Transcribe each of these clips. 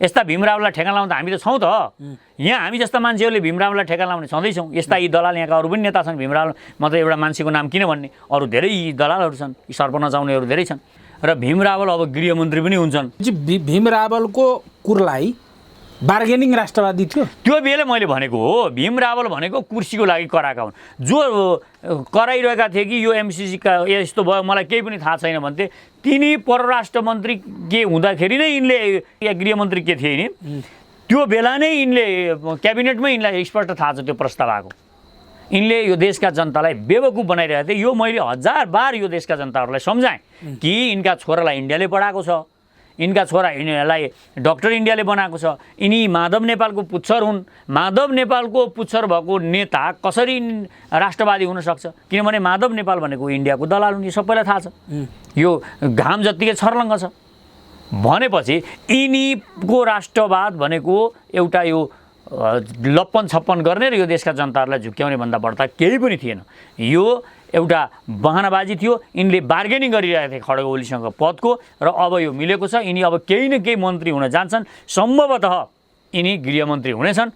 यस्ता भीमरावलाई ठेगान लाउन त हामी त छौँ त। यहाँ हामी जस्ता मान्छेहरूले भीमरावलाई ठेगान लाउने छँदैछौँ। यस्ता यी दलाल यहाँका अरू पनि नेता छन्। भीमराव मात्रै एउटा मान्छेको नाम किन भन्ने, अरू धेरै यी दलालहरू छन्, यी सर्प नचाउनेहरू धेरै छन्। र भीमरावल अब गृहमन्त्री पनि हुन्छन्। भीमरावलको कुरलाई बार्गेनिङ राष्ट्रवादी थियो त्यो बेला मैले भनेको हो। भीमरावल भनेको कुर्सीको लागि कराएका हुन्। जो कराइरहेका थिए कि यो एमसिसीका यस्तो भयो मलाई केही पनि थाहा छैन भन्थे, तिनी परराष्ट्र मन्त्री के हुँदाखेरि नै यिनले या गृहमन्त्री के थिए नि, त्यो बेला नै यिनले क्याबिनेटमै यिनलाई स्पष्ट थाहा छ त्यो प्रस्ताव आएको। यिनले यो देशका जनतालाई बेवकुफ बनाइरहेका थिए। यो मैले 1000 बार यो देशका जनताहरूलाई सम्झाएँ कि यिनका छोरालाई इन्डियाले पढाएको छ, यिनका छोरा यिनीहरूलाई डक्टर इन्डियाले बनाएको छ, यिनी माधव नेपालको पुच्छर हुन्। माधव नेपालको पुच्छर भएको नेता कसरी राष्ट्रवादी हुन सक्छ? किनभने माधव नेपाल भनेको इन्डियाको दलाल हुन्, यो सबैलाई थाहा छ। यो घाम जत्तिकै छर्लङ्ग छ भनेपछि यिनीको राष्ट्रवाद भनेको एउटा यो लप्पन छप्पन गर्ने र यो देशका जनताहरूलाई झुक्क्याउने भन्दा बढ्ता केही पनि थिएन। यो एउटा बहानाबाजी थियो। यिनले बार्गेनिङ गरिरहेका थिए खड्ग ओलीसँग पदको, र अब यो मिलेको छ। यिनी अब केही न केही मन्त्री हुन जान्छन्। सम्भवतः यिनी गृहमन्त्री हुनेछन्।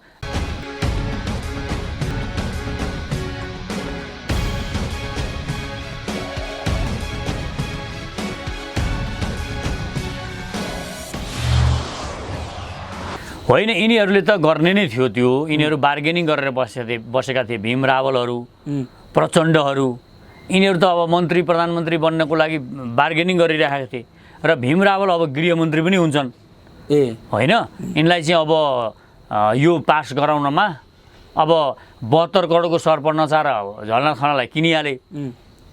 होइन, यिनीहरूले त गर्ने नै थियो त्यो। यिनीहरू बार्गेनिङ गरेर बसेका थिए। भीमरावलहरू, प्रचण्डहरू, यिनीहरू त अब मन्त्री प्रधानमन्त्री बन्नको लागि बार्गेनिङ गरिरहेका थिए। र भीमरावल अब गृहमन्त्री पनि हुन्छन्। होइन, यिनलाई चाहिँ अब यो पास गराउनमा अब 72 करोडको सर्प नचार झलना खनालाई किनिहाले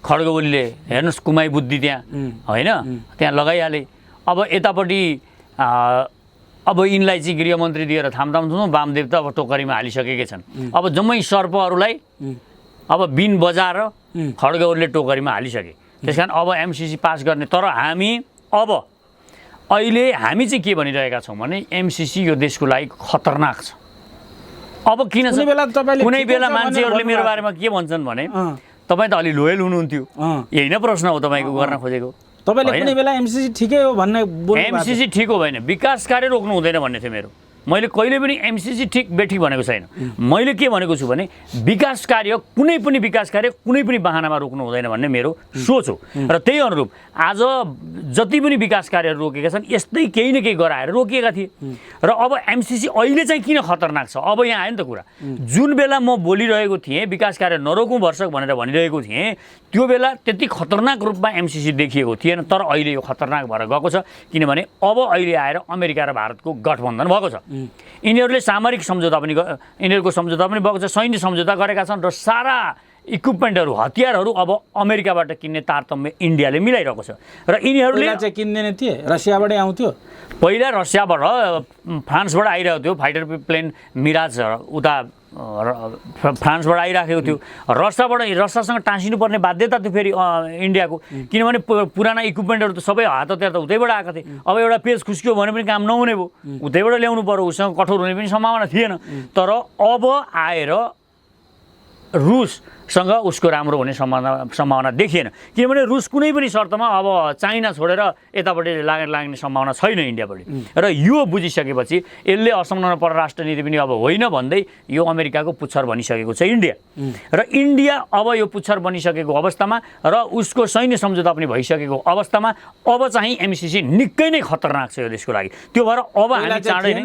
खड्ग ओलीले। हेर्नुहोस् कुमाई बुद्धि त्यहाँ, होइन, त्यहाँ लगाइहाले। अब यतापट्टि अब यिनलाई चाहिँ गृहमन्त्री दिएर थामथाम थुनु, वामदेव त अब टोकरीमा हालिसकेकै छन्। अब जम्मै सर्पहरूलाई अब बिन बजाएर खड्ग ओलीले टोकरीमा हालिसके। त्यस कारण अब एमसिसी पास गर्ने। तर हामी अब अहिले हामी चाहिँ के भनिरहेका छौँ भने एमसिसी यो देशको लागि खतरनाक छ। अब किन छ? कुनै बेला मान्छेहरूले मेरो बारेमा के भन्छन् भने तपाईँ त अलि लोयल हुनुहुन्थ्यो। यही नै प्रश्न हो तपाईँको गर्न खोजेको। तपाईँले कुनै बेला एमसिसी ठिकै हो भन्ने बोल्नु? एमसिसी ठिक हो होइन, विकास कार्य रोक्नु हुँदैन भन्ने थियो मेरो। मैले कहिले पनि एमसिसी ठिक बेठिक भनेको छैन। मैले के भनेको छु भने विकास कार्य, कुनै पनि विकास कार्य कुनै पनि बहानामा रोक्नु हुँदैन भन्ने मेरो सोच हो। र त्यही अनुरूप आज जति पनि विकास कार्यहरू रोकेका छन् यस्तै केही न केही गराएर रोकिएका थिए। र अब एमसिसी अहिले चाहिँ किन खतरनाक छ? अब यहाँ आयो नि त कुरा। जुन बेला म बोलिरहेको थिएँ विकास कार्य नरोकौँ भर्सक भनेर भनिरहेको थिएँ, त्यो बेला त्यति खतरनाक रूपमा एमसिसी देखिएको थिएन। तर अहिले यो खतरनाक भएर गएको छ। किनभने अब अहिले आएर अमेरिका र भारतको गठबन्धन भएको छ। यिनीहरूले सामरिक सम्झौता पनि, यिनीहरूको सम्झौता पनि भएको छ, सैन्य सम्झौता गरेका छन्। र सारा इक्विपमेन्टहरू, हतियारहरू अब अमेरिकाबाट किन्ने तारतम्य इन्डियाले मिलाइरहेको छ। र यिनीहरूले चाहिँ किन्ने नै थिए, रसियाबाटै आउँथ्यो। पहिला रसियाबाट, फ्रान्सबाट आइरहेको थियो फाइटर प्लेन मिराज, उता फ्रान्सबाट आइराखेको थियो। रसियासँग टाँसिनुपर्ने बाध्यता थियो फेरि इन्डियाको। किनभने पुराना इक्विपमेन्टहरू त सबै हात हतियार त उतैबाट आएका थिए। अब एउटा पेज खुस्कियो भने पनि काम नहुने भयो, उतैबाट ल्याउनु पर्यो। उसँग कठोर हुने पनि सम्भावना थिएन। तर अब आएर रुससँग उसको राम्रो हुने सम्भावना देखिएन। किनभने रुस कुनै पनि शर्तमा अब चाइना छोडेर यतापट्टि लाग्ने सम्भावना छैन इन्डियापट्टि। र यो बुझिसकेपछि यसले असंलग्न परराष्ट्र नीति पनि अब होइन भन्दै यो अमेरिकाको पुच्छर बनिसकेको छ इन्डिया। र इन्डिया अब यो पुच्छर बनिसकेको अवस्थामा र उसको सैन्य सम्झौता पनि भइसकेको अवस्थामा अब चाहिँ एमसिसी निकै नै खतरनाक छ यो देशको लागि। त्यो भएर अब हामी चाँडै नै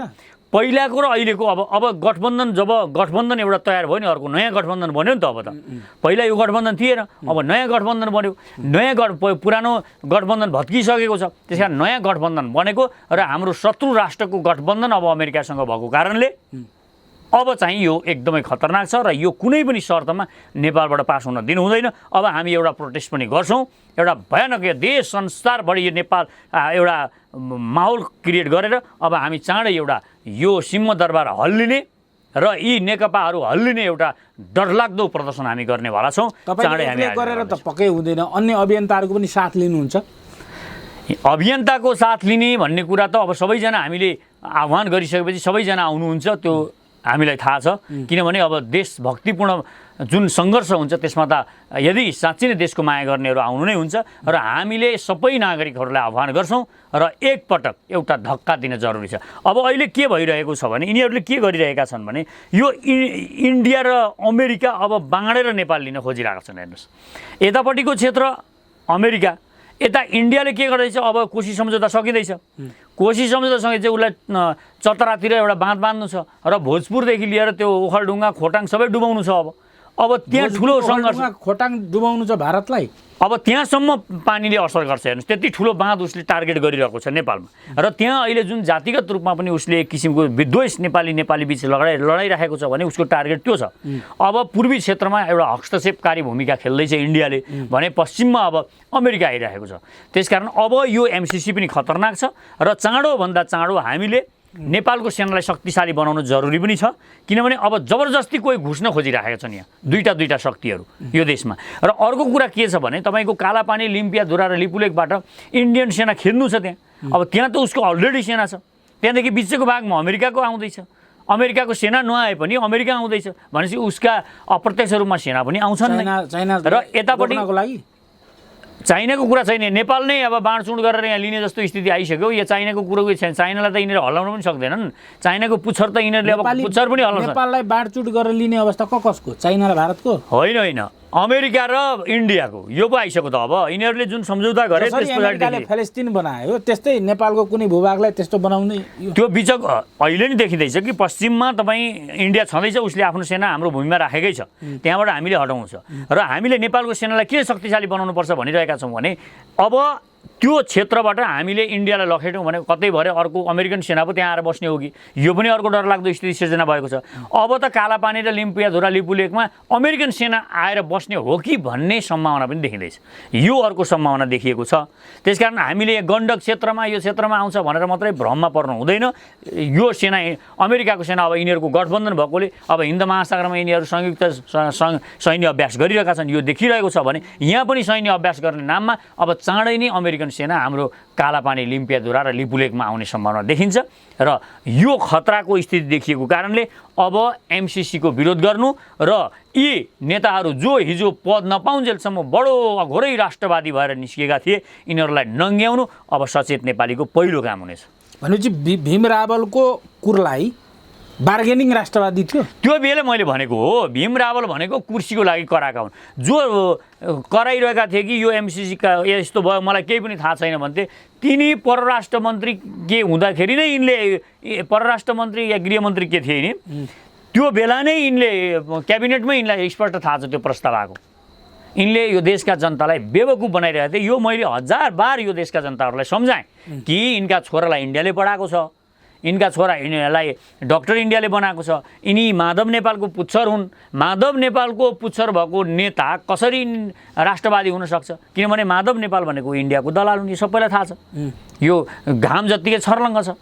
पहिलाको र अहिलेको अब गठबन्धन, जब गठबन्धन एउटा तयार भयो नि, अर्को नयाँ गठबन्धन बन्यो नि त। अब त पहिला यो गठबन्धन थिएन, अब नयाँ गठबन्धन बन्यो। पुरानो गठबन्धन भत्किसकेको छ। त्यस कारण नयाँ गठबन्धन बनेको र हाम्रो शत्रु राष्ट्रको गठबन्धन अब अमेरिकासँग भएको कारणले अब चाहिँ यो एकदमै खतरनाक छ। र यो कुनै पनि शर्तमा नेपालबाट पास हुन दिनु हुँदैन। अब हामी एउटा प्रोटेस्ट पनि गर्छौँ। एउटा भयानक देश संसारभरि यो नेपाल एउटा माहौल क्रिएट गरेर अब हामी चाँडै एउटा यो सिंहदरबार हल्लिने र यी नेकपाहरू हल्लिने एउटा डरलाग्दो प्रदर्शन हामी गर्नेवाला छौँ। चाँडै हामी गरेर त पक्कै हुँदैन। अन्य अभियन्ताहरूको पनि साथ लिनुहुन्छ? अभियन्ताको साथ लिने भन्ने कुरा त अब सबैजना हामीले आह्वान गरिसकेपछि सबैजना आउनुहुन्छ। त्यो हामीलाई थाहा छ। किनभने अब देशभक्तिपूर्ण जुन सङ्घर्ष हुन्छ त्यसमा त यदि साँच्चै नै देशको माया गर्नेहरू आउनु नै हुन्छ र हामीले सबै नागरिकहरूलाई आह्वान गर्छौँ र एकपटक एउटा धक्का दिन जरुरी छ। अब अहिले के भइरहेको छ भने यिनीहरूले के गरिरहेका छन् भने यो इन्डिया र अमेरिका अब बाँडेर नेपाल लिन खोजिरहेका छन्। हेर्नुहोस्, यतापट्टिको क्षेत्र अमेरिका, यता इन्डियाले के गर्दैछ, अब कोशी सम्झौता सकिँदैछ। कोशी सम्झौता सँगै चाहिँ उसलाई चतरातिर एउटा बाँध बाँध्नु छ र भोजपुरदेखि लिएर त्यो ओखलढुङ्गा खोटाङ सबै डुबाउनु छ। अब त्यहाँ ठुलो सङ्घर्ष, खोटाङ डुबाउनु छ भारतलाई। अब त्यहाँसम्म पानीले असर गर्छ। हेर्नुहोस्, त्यति ठुलो बाँध उसले टार्गेट गरिरहेको छ नेपालमा र त्यहाँ अहिले जुन जातिगत रूपमा पनि उसले एक किसिमको विद्वेष नेपाली बिच लडाइराखेको छ भने उसको टार्गेट त्यो छ। अब पूर्वी क्षेत्रमा एउटा हस्तक्षेपकारी भूमिका खेल्दैछ इन्डियाले भने पश्चिममा अब अमेरिका आइरहेको छ। त्यसकारण अब यो एमसिसी पनि खतरनाक छ र चाँडोभन्दा चाँडो हामीले नेपालको सेनालाई शक्तिशाली बनाउनु जरुरी पनि छ। किनभने अब जबरजस्ती कोही घुस्न खोजिरहेका छन् यहाँ दुईटा शक्तिहरू यो देशमा। र अर्को कुरा के छ भने तपाईँको कालापानी, लिम्पियाधुरा र लिपुलेकबाट इन्डियन सेना खेद्नु छ त्यहाँ। अब त्यहाँ त उसको अलरेडी सेना छ। त्यहाँदेखि बिचको भागमा अमेरिकाको आउँदैछ। अमेरिकाको सेना नआए पनि अमेरिका आउँदैछ भनेपछि उसका अप्रत्यक्ष रूपमा सेना पनि आउँछन् र यतापट्टि चाइनाको कुरा छैन। नेपाल नै अब बाँडचुँड गरेर यहाँ लिने जस्तो स्थिति आइसक्यो। यो चाइनाको कुरो छैन। चाइनालाई त यिनीहरू हल्लाउन पनि सक्दैनन्। चाइनाको पुच्छर त यिनीहरूले अब पुच्छर पनि हल्लाउँछ। नेपाललाई बाँडचुँड गरेर लिने अवस्था कसको? चाइना र भारतको होइन, अमेरिका र इन्डियाको यो पो आइसक्यो त। अब यिनीहरूले जुन सम्झौता गरे त्यसपछि फ्यालेस्टिन बनायो त्यस्तै नेपालको कुनै भूभागलाई त्यस्तो बनाउने त्यो बिचक अहिले नै देखिँदैछ कि पश्चिममा तपाईँ इन्डिया छँदैछ, उसले आफ्नो सेना हाम्रो भूमिमा राखेकै छ, त्यहाँबाट हामीले हटाउँछ र हामीले नेपालको सेनालाई किन शक्तिशाली बनाउनुपर्छ भनिरहेका छौँ भने अब त्यो क्षेत्रबाट हामीले इन्डियालाई लखेट्यौँ भने कतै भएर अर्को अमेरिकन सेना पो त्यहाँ आएर बस्ने हो कि यो पनि अर्को डरलाग्दो स्थिति सिर्जना भएको छ। अब त कालापानी र लिम्पियाधुरा लिपुलेकमा अमेरिकन सेना आएर बस्ने हो कि भन्ने सम्भावना पनि देखिँदैछ। यो अर्को सम्भावना देखिएको छ। त्यसकारण हामीले गण्डक क्षेत्रमा यो क्षेत्रमा आउँछ भनेर मात्रै भ्रममा पर्नु हुँदैन। यो सेना अमेरिकाको सेना अब यिनीहरूको गठबन्धन भएकोले अब हिन्द महासागरमा यिनीहरू संयुक्त सैन्य अभ्यास गरिरहेका छन्। यो देखिरहेको छ भने यहाँ पनि सैन्य अभ्यास गर्ने नाममा अब चाँडै नै अमेरिकन सेना हाम्रो कालापानी, लिम्पियाधुरा र लिपुलेकमा आउने सम्भावना देखिन्छ र यो खतराको स्थिति देखिएको कारणले अब एमसिसीको विरोध गर्नु र यी नेताहरू जो हिजो पद नपाउन्जेलसम्म बडो अघोरै राष्ट्रवादी भएर निस्किएका थिए यिनीहरूलाई नङ्ग्याउनु अब सचेत नेपालीको पहिलो काम हुनेछ। भनेपछि भीम रावलको कुरलाई बार्गेनिङ राष्ट्रवादी थियो। त्यो बेला मैले भनेको हो, भीम रावल भनेको कुर्सीको लागि कराएका हुन्। जो कराइरहेका थिए कि यो एमसिसीका यस्तो भयो मलाई केही पनि थाहा छैन भन्थे, तिनी परराष्ट्र मन्त्री के हुँदाखेरि नै यिनले परराष्ट्र मन्त्री या गृहमन्त्री के थिए नि त्यो बेला नै यिनले क्याबिनेटमै यिनलाई स्पष्ट थाहा छ त्यो प्रस्ताव आएको। यिनले यो देशका जनतालाई बेवकुफ बनाइरहेको थिए। यो मैले 1000 बार यो देशका जनताहरूलाई सम्झाएँ कि यिनका छोरालाई इन्डियाले पढाएको छ, यिनका छोरा यिनीहरूलाई डक्टर इन्डियाले बनाएको छ, यिनी माधव नेपालको पुच्छर हुन्। माधव नेपालको पुच्छर भएको नेता कसरी राष्ट्रवादी हुन सक्छ? किनभने माधव नेपाल भनेको इन्डियाको दलाल हुन्, यो सबैलाई थाहा छ। यो घाम जत्तिकै छर्लङ्ग छ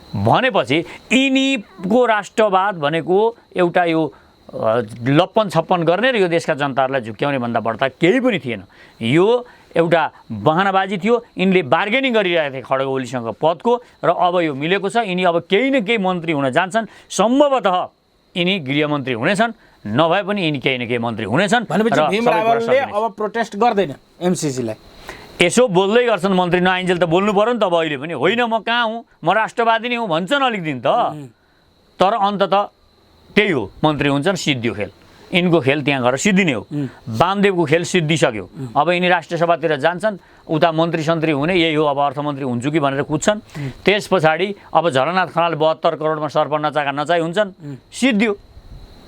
भनेपछि यिनीको राष्ट्रवाद भनेको एउटा यो लप्पन छप्पन गर्ने र यो देशका जनताहरूलाई झुक्क्याउने भन्दा बढ्ता केही पनि थिएन। यो एउटा बहानाबाजी थियो। यिनले बार्गेनिङ गरिरहेका थिए खड्ग ओलीसँग पदको र अब यो मिलेको छ। यिनी अब केही न केही मन्त्री हुन जान्छन्। सम्भवतः यिनी गृहमन्त्री हुनेछन्, नभए पनि यिनी केही न केही मन्त्री हुनेछन्। भनेपछि भीम रावलले अब प्रोटेस्ट गर्दैन एमसिसीलाई? यसो बोल्दै गर्छन् मन्त्री नआइन्जेल त बोल्नु पर्यो नि त। अब अहिले पनि होइन म कहाँ हुँ, म राष्ट्रवादी नै हुँ भन्छन् अलिक दिन त। तर अन्ततः त्यही हो, मन्त्री हुन्छन्, सिद्धियो खेल। यिनको खेल त्यहाँ गएर सिद्धिने हो। वामदेवको खेल सिद्धिसक्यो। अब यिनी राष्ट्रिय सभातिर जान्छन्, उता मन्त्री सन्त्री हुने यही हो, अब अर्थमन्त्री हुन्छु कि भनेर कुद्छन्। त्यस पछाडि अब झलनाथ खनाल 72 करोडमा सर्प नचाका नचाइ हुन्छन्, सिद्धियो।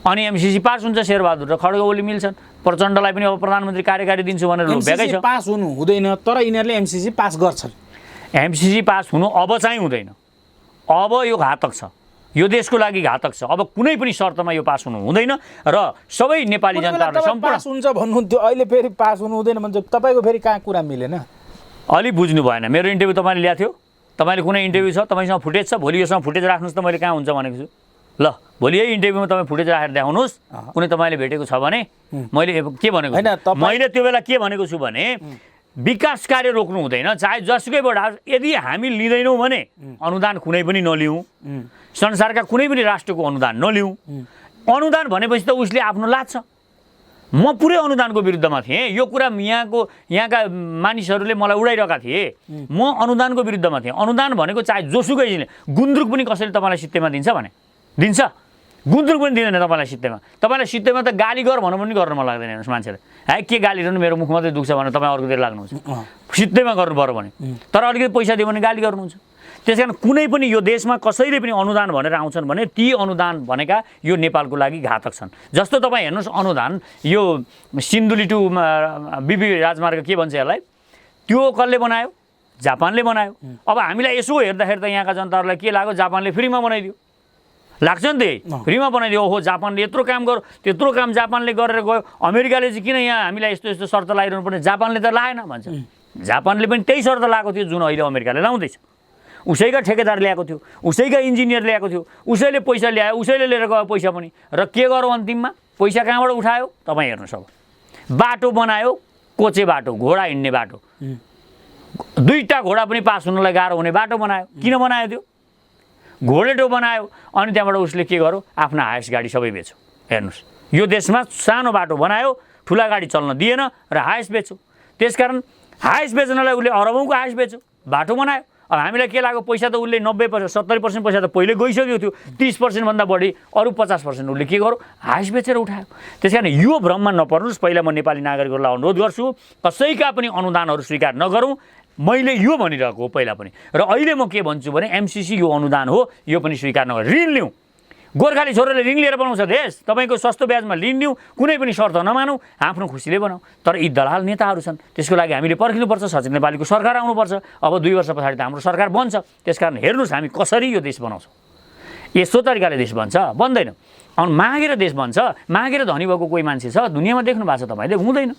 अनि एमसिसी पास हुन्छ, शेरबहादुर र खड्ग ओली मिल्छन्। प्रचण्डलाई पनि अब प्रधानमन्त्री कार्यकारी दिन्छु भनेर भ्याकै छ। पास हुनु हुँदैन, तर यिनीहरूले एमसिसी पास गर्छन्। एमसिसी पास हुनु अब चाहिँ हुँदैन। अब यो घातक छ, यो देशको लागि घातक छ। अब कुनै पनि शर्तमा यो पास हुनु हुँदैन र सबै नेपाली जनताहरूले सम्पूर्ण पास हुन्छ भन्नुहुन्थ्यो, अहिले फेरि पास हुनु हुँदैन भन्छ। तपाईँको फेरि कहाँ कुरा मिलेन? अलि बुझ्नु भएन। मेरो इन्टरभ्यू तपाईँले ल्याएको थियो, तपाईँले कुनै इन्टरभ्यू छ तपाईँसँग फुटेज छ, भोलि योसँग फुटेज राख्नुहोस् त मैले कहाँ हुन्छ भनेको छु। ल भोलि यही इन्टरभ्यूमा तपाईँ फुटेज राखेर देखाउनुहोस् कुनै तपाईँले भेटेको छ भने। मैले के भनेको, मैले त्यो बेला के भनेको छु भने विकास कार्य रोक्नु हुँदैन, चाहे जसुकैबाट आओस्। यदि हामी लिँदैनौँ भने अनुदान कुनै पनि नलिउँ, संसारका कुनै पनि राष्ट्रको अनुदान नलिउँ। अनुदान भनेपछि त उसले आफ्नो लान्छ। म पुरै अनुदानको विरुद्धमा थिएँ, यो कुरा यहाँका मानिसहरूले मलाई उडाइरहेका थिए। म अनुदानको विरुद्धमा थिएँ। अनुदान भनेको चाहे जोसुकै गुन्द्रुक पनि कसैले तपाईँलाई सित्तैमा दिन्छ भने दिन्छ? गुन्द्रुक पनि दिँदैन तपाईँलाई सित्तैमा। तपाईँलाई सित्तैमा त गाली गर भनौँ पनि गर्न मन लाग्दैन। हेर्नुहोस् मान्छेले है के गाली गर्नु, मेरो मुख मात्रै दुख्छ भने तपाईँ अर्कोतिर लाग्नुहुन्छ। सित्तैमा गर्नु पर्यो भने, तर अलिकति पैसा दियो भने गाली गर्नुहुन्छ। त्यस कारण कुनै पनि यो देशमा कसैले पनि अनुदान भनेर आउँछन् भने ती अनुदान भनेका यो नेपालको लागि घातक छन्। जस्तो तपाईँ हेर्नुहोस्, अनुदान यो सिन्धुली टु बिबी राजमार्ग के भन्छ यसलाई, त्यो कसले बनायो? जापानले बनायो। अब हामीलाई यसो हेर्दाखेरि त यहाँका जनताहरूलाई के लाग्यो, जापानले फ्रीमा बनाइदियो लाग्छ नि त, फ्रीमा बनाइदियो। ओहो जापानले यत्रो काम गर्यो, त्यत्रो काम जापानले गरेर गयो, अमेरिकाले चाहिँ किन यहाँ हामीलाई यस्तो यस्तो शर्त लगाइरहनु पर्ने? जापानले त लाएन भन्छ। जापानले पनि त्यही शर्त लगाएको थियो जुन अहिले अमेरिकाले लाउँदैछ। उसैका ठेकेदार ल्याएको थियो, उसैका इन्जिनियर ल्याएको थियो, उसैले पैसा ल्यायो, उसैले लिएर गयो पैसा पनि। र के गरौँ अन्तिममा? पैसा कहाँबाट उठायो? तपाईँ हेर्नुहोस्। अब बाटो बनायो, कोचे बाटो, घोडा हिँड्ने बाटो, दुईटा घोडा पनि पास हुनलाई गाह्रो हुने बाटो बनायो। किन बनायो त्यो? घोडेटो बनायो। अनि त्यहाँबाट उसले के गर्यो? आफ्ना हायस गाडी सबै बेच्यो। हेर्नुहोस्, यो देशमा सानो बाटो बनायो, ठुला गाडी चल्न दिएन र हायस बेच्यो। त्यसकारण हायस बेच्नलाई उसले अरबौँको हायस बेच्यो, बाटो बनायो। अब हामीलाई के लाग्यो? पैसा त उसले 90% 70% पैसा त पहिले गइसक्यो थियो। 30% भन्दा बढी अरू 50% उसले के गर्यो? हायस बेचेर उठायो। त्यस कारण यो भ्रममा नपर्नुहोस्। पहिला म नेपाली नागरिकहरूलाई अनुरोध गर्छु, कसैका पनि अनुदानहरू स्वीकार नगरौँ। मैले यो भनिरहेको हो पहिला पनि, र अहिले म के भन्छु भने एमसिसी यो अनुदान हो, यो पनि स्वीकार नगर। ऋण लिउँ, गोर्खाली छोराले ऋण लिएर बनाउँछ देश, तपाईँको सस्तो ब्याजमा ऋण लिउँ, कुनै पनि शर्त नमानौँ, आफ्नो खुसीले बनाऊ। तर यी दलाल नेताहरू छन्, त्यसको लागि हामीले पर्खिनुपर्छ। सचिन नेपालीको सरकार आउनुपर्छ। अब 2 वर्ष पछाडि त हाम्रो सरकार बन्छ। त्यसकारण हेर्नुहोस् हामी कसरी यो देश बनाउँछौँ। यस्तो तरिकाले देश बन्छ? बन्दैन। अनि मागेर देश बन्छ? मागेर धनी भएको कोही मान्छे छ दुनियाँमा देख्नु भएको छ तपाईँले? हुँदैन।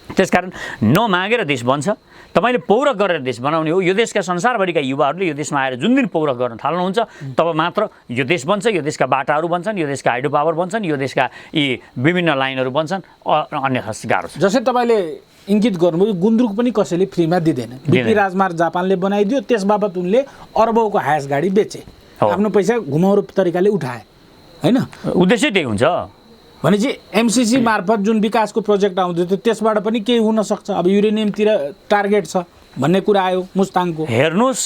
त्यसकारण नमागेर देश बन्छ। तपाईँले पौरख गरेर देश बनाउने हो। यो देशका संसारभरिका युवाहरूले यो देशमा आएर जुन दिन पौरख गर्न थाल्नुहुन्छ तब मात्र यो देश बन्छ। यो देशका बाटाहरू बन्छन्, यो देशका हाइड्रो पावर बन्छन्, यो देशका यी विभिन्न लाइनहरू बन्छन्। अन्यथा गाह्रो छ। जस्तै तपाईँले इङ्गित गर्नुभयो, गुन्द्रुक पनि कसैले फ्रीमा दिँदैन। बिपी राजमार्ग जापानले बनाइदियो, त्यस बाबत उनले अरबौँको हायस गाडी बेचे, आफ्नो पैसा घुमाउरो तरिकाले उठाए, होइन? उद्देश्य त्यही हुन्छ। भनेपछि एमसिसी मार्फत जुन विकासको प्रोजेक्ट आउँदै थियो त्यसबाट पनि केही हुन सक्छ। अब युरेनियमतिर टार्गेट छ भन्ने कुरा आयो मुस्ताङको। हेर्नुहोस्,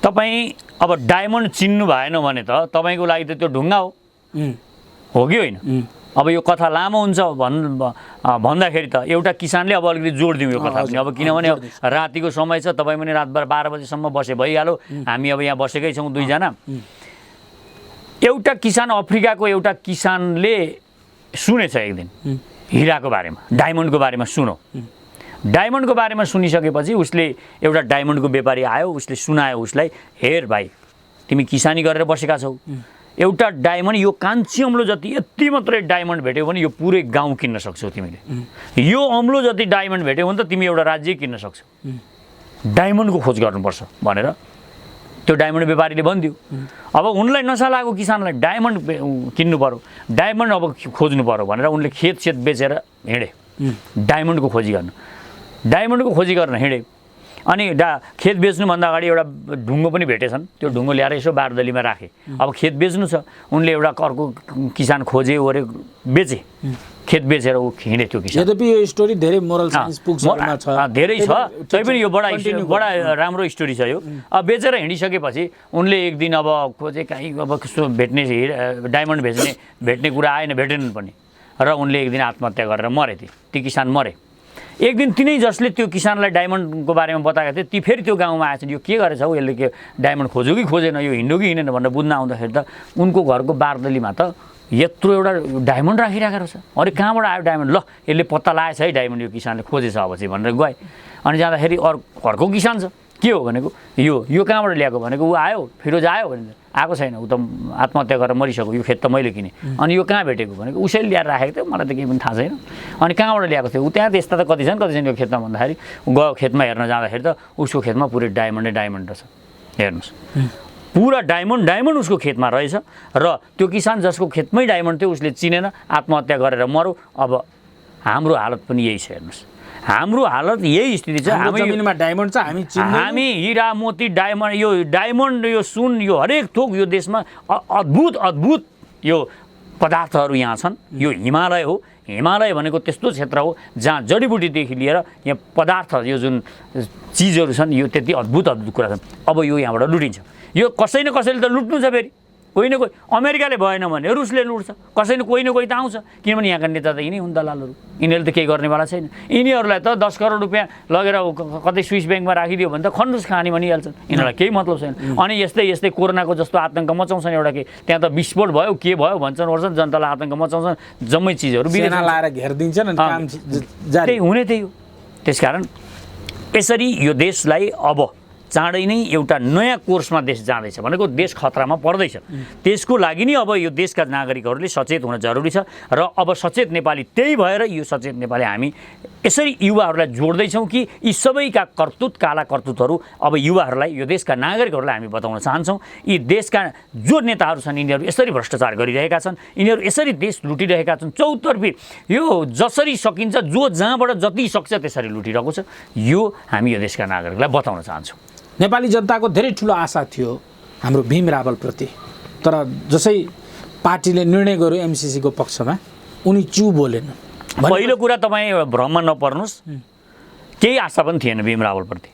तपाईँ अब डायमन्ड चिन्नु भएन भने त तपाईँको लागि त त्यो ढुङ्गा हो कि होइन? अब यो कथा लामो हुन्छ भन्दाखेरि त एउटा किसानले अब अलिकति जोड दिउँ यो कथा पनि। अब किनभने रातिको समय छ, तपाईँ पनि रातभर 12 बजीसम्म बसे भइहाल्यो, हामी अब यहाँ बसेकै छौँ दुईजना। एउटा किसान, अफ्रिकाको एउटा किसानले सुनेछ एक दिन हिराको बारेमा, डायमन्डको बारेमा सुनो। डायमन्डको बारेमा सुनिसकेपछि उसले, एउटा डायमन्डको व्यापारी आयो, उसले सुनायो उसलाई, हेर भाइ तिमी किसानी गरेर बसेका छौ, एउटा डायमन्ड यो कान्छी अम्लो जति यति मात्रै डायमन्ड भेट्यौ भने यो पुरै गाउँ किन्न सक्छौ तिमीले। यो अम्लो जति डायमन्ड भेट्यौ भने त तिमी एउटा राज्य किन्न सक्छौ। डायमन्डको खोज गर्नुपर्छ भनेर त्यो डायमन्ड व्यापारीले भनिदियो। अब उनलाई नसा लागेको किसानलाई डायमन्ड किन्नु पर्यो, डायमन्ड अब खोज्नु पर्यो भनेर उनले खेत बेचेर हिँडे डायमन्डको खोजी गर्न हिँडे। अनि खेत बेच्नुभन्दा अगाडि एउटा ढुङ्गो पनि भेटेछन्, त्यो ढुङ्गो ल्याएर यसो बारदलीमा राखे। अब खेत बेच्नु छ, उनले एउटा अर्को किसान खोजे ओरे बेचे, खेत बेचेर ऊ हिँडे त्यो किसान। यद्यपि यो स्टोरी धेरै मोरल साइन्स पुग्समा छ, धेरै छ, तैपनि यो बडा राम्रो स्टोरी छ यो। अब बेचेर हिँडिसकेपछि उनले एक दिन अब खोजे, कहीँ अब कस्तो भेट्ने भेट्ने कुरा आएन, भेटेनन् पनि, र उनले एक दिन आत्महत्या गरेर मरे। ती किसान मरे। एक दिन तिनै जसले त्यो किसानलाई डायमन्डको बारेमा बताएका थिए ती फेरि त्यो गाउँमा आएछन्। यो के गरेछ हौ, यसले के डायमन्ड खोज्यो कि खोजेन, यो हिँड्यो कि हिँडेन भनेर बुझ्न आउँदाखेरि त उनको घरको बारदलीमा त यत्रो एउटा डायमन्ड राखिरहेको रहेछ। अरे कहाँबाट आयो डायमन्ड? ल यसले पत्ता लगाएछ है डायमन्ड, यो किसानले खोजेछ अब चाहिँ भनेर गए। अनि जाँदाखेरि घरको किसान छ, के हो भनेको, यो कहाँबाट ल्याएको भनेको, ऊ आयो फिरोज आयो भने आएको छैन, ऊ त आत्महत्या गरेर मरिसक्यो, यो खेत त मैले किनेँ। अनि यो कहाँ भेटेको भनेको, उसैले ल्याएर राखेको थियो, मलाई त केही पनि थाहा छैन। अनि कहाँबाट ल्याएको थियो, ऊ त्यहाँ त्यस्ता त कति छन् यो खेतमा भन्दाखेरि गयो खेतमा हेर्न जाँदाखेरि त उसको खेतमा पुरै डायमन्ड रहेछ। हेर्नुहोस्, पुरा डायमन्ड उसको खेतमा रहेछ। र त्यो किसान जसको खेतमै डायमन्ड थियो उसले चिनेन, आत्महत्या गरेर मर्यो। अब हाम्रो हालत पनि यही छ। हेर्नुहोस्, हाम्रो हालत यही स्थिति छ। हाम्रो जमिनमा डायमन्ड छ, हामी हिरा मोती डायमन्ड यो सुन यो हरेक थोक यो देशमा अद्भुत अद्भुत यो पदार्थहरू यहाँ छन्। यो हिमालय हो। हिमालय भनेको त्यस्तो क्षेत्र हो जहाँ जडीबुटीदेखि लिएर यहाँ पदार्थ यो जुन चिजहरू छन् यो त्यति अद्भुत अद्भुत कुरा छन्। अब यो यहाँबाट लुटिन्छ। यो कसै न कसैले त लुट्नु छ। फेरि कोही न कोही अमेरिकाले भएन भने रुसले लुट्छ। कसै न कोही त आउँछ। किनभने यहाँका नेता त यिनै हुन् दलालहरू। यिनीहरूले त केही गर्नेवाला छैन। यिनीहरूलाई त 10 करोड रुपियाँ लगेर कतै स्विस ब्याङ्कमा राखिदियो भने त खन्डुस खाने भनिहाल्छन्। यिनीहरूलाई केही मतलब छैन। अनि यस्तै कोरोनाको जस्तो आतङ्क मचाउँछन् एउटा के त्यहाँ त विस्फोट भयो के भयो भन्छन् ओर्छन् जनतालाई आतङ्क मचाउँछन् जम्मै चिजहरू सेना लाएर घेरिदिन्छन् अनि काम जारी हुने त्यही हो। त्यसकारण यसरी यो देशलाई अब चाँडै नै एउटा नयाँ कोर्समा देश जाँदैछ भनेको देश खतरामा पर्दैछ। त्यसको लागि नै अब यो देशका नागरिकहरूले सचेत हुन जरुरी छ र अब सचेत नेपाली त्यही भएर यो सचेत नेपाली हामी यसरी युवाहरूलाई जोड्दैछौँ कि यी सबैका कर्तुत काला कर्तुतहरू अब युवाहरूलाई यो देशका नागरिकहरूलाई हामी बताउन चाहन्छौँ। यी देशका जो नेताहरू छन् यिनीहरू यसरी भ्रष्टाचार गरिरहेका छन्। यिनीहरू यसरी देश लुटिरहेका छन्। चौतर्फी यो जसरी सकिन्छ जो जहाँबाट जति सक्छ त्यसरी लुटिरहेको छ। यो हामी यो देशका नागरिकलाई बताउन चाहन्छौँ। नेपाली जनताको धेरै ठुलो आशा थियो हाम्रो भीम रावलप्रति, तर जसै पार्टीले निर्णय गर्यो एमसीसीको पक्षमा उनी चु बोलेन। पहिलो कुरा तपाईँ भ्रममा नपर्नुहोस्, केही आशा पनि थिएन भीम रावलप्रति।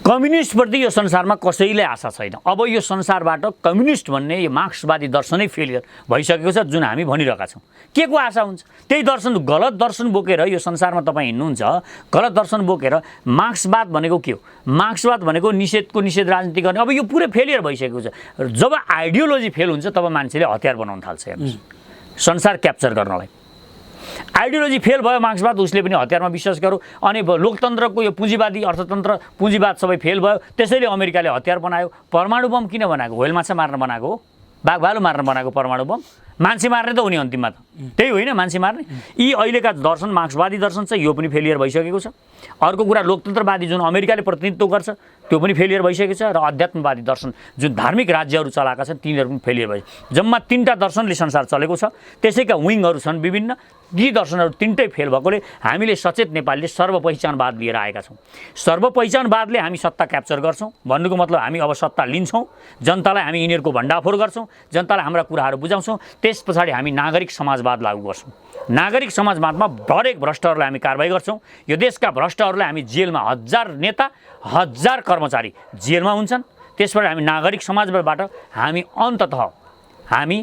कम्युनिस्टप्रति यो संसारमा कसैले आशा छैन। अब यो संसारबाट कम्युनिस्ट भन्ने यो मार्क्सवादी दर्शनै फेलियर भइसकेको छ जुन हामी भनिरहेका छौँ। के को आशा हुन्छ? त्यही दर्शन गलत दर्शन बोकेर यो संसारमा तपाईँ हिँड्नुहुन्छ। गलत दर्शन बोकेर मार्क्सवाद भनेको के हो? मार्क्सवाद भनेको निषेधको निषेध राजनीति गर्ने। अब यो पुरै फेलियर भइसकेको छ। जब आइडियोलोजी फेल हुन्छ तब मान्छेले हतियार बनाउन थाल्छ हेर्नुहोस् संसार क्याप्चर गर्नलाई। आइडियोलोजी फेल भयो मार्क्सवाद उसले पनि हतियारमा विश्वास गर्यो। अनि लोकतन्त्रको यो पुँजीवादी अर्थतन्त्र पुँजीवाद सबै फेल भयो। त्यसैले अमेरिकाले हतियार बनायो। परमाणु बम किन बनाएको? व्हेल माछा मार्न बनाएको हो। बाघ भालु मार्न बनाएको परमाणु बम। मान्छे मार्ने त हो नि अन्तिममा त त्यही होइन मान्छे मार्ने। यी अहिलेका दर्शन मार्क्सवादी दर्शन छ यो पनि फेलियर भइसकेको छ। अर्को कुरा लोकतन्त्रवादी जुन अमेरिकाले प्रतिनिधित्व गर्छ त्यो पनि फेलियर भइसकेको छ। र अध्यात्मवादी दर्शन जुन धार्मिक राज्यहरू चलाएका छन् तिनीहरू पनि फेलियर भए। जम्मा 3टा दर्शनले संसार चलेको छ। त्यसैका विङहरू छन् विभिन्न। यी दर्शनहरू 3टै फेल भएकोले हामीले सचेत नेपालीले सर्वपहिचानवाद लिएर आएका छौँ। सर्वपहिचानवादले हामी सत्ता क्याप्चर गर्छौँ भन्नुको मतलब हामी अब सत्ता लिन्छौँ। जनतालाई हामी यिनीहरूको भण्डाफोर गर्छौँ। जनतालाई हाम्रा कुराहरू बुझाउँछौँ। त्यस पछाडि हामी नागरिक समाजवाद लागू गर्छौँ। नागरिक समाजवादमा हरेक भ्रष्टहरूलाई हामी कारबाही गर्छौँ। यो देशका भ्रष्टहरूलाई हामी जेलमा 1000 नेता 1000 कर्मचारी जेलमा हुन्छन्। त्यसबाट हामी नागरिक समाजबाट हामी अन्ततः हामी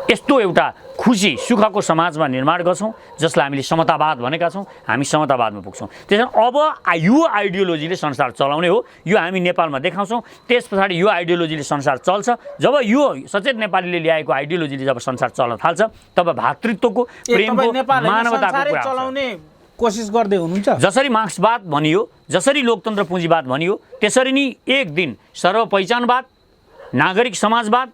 यस्तो एउटा खुसी सुखको समाजमा निर्माण गर्छौँ जसलाई हामीले समतावाद भनेका छौँ। हामी समतावादमा पुग्छौँ। त्यसैले अब यो आइडियोलोजीले संसार चलाउने हो। यो हामी नेपालमा देखाउँछौँ। त्यस पछाडि यो आइडियोलोजीले संसार चल्छ। जब यो सचेत नेपालीले ल्याएको आइडियोलोजीले जब संसार चल्न थाल्छ तब भातृत्वको प्रेमको मानवताको कुरा चलाउने कोसिस गर्दै हुनुहुन्छ। जसरी मार्क्सवाद भनियो जसरी लोकतन्त्र पुँजीवाद भनियो त्यसरी नै एक दिन सर्वपहिचानवाद नागरिक समाजवाद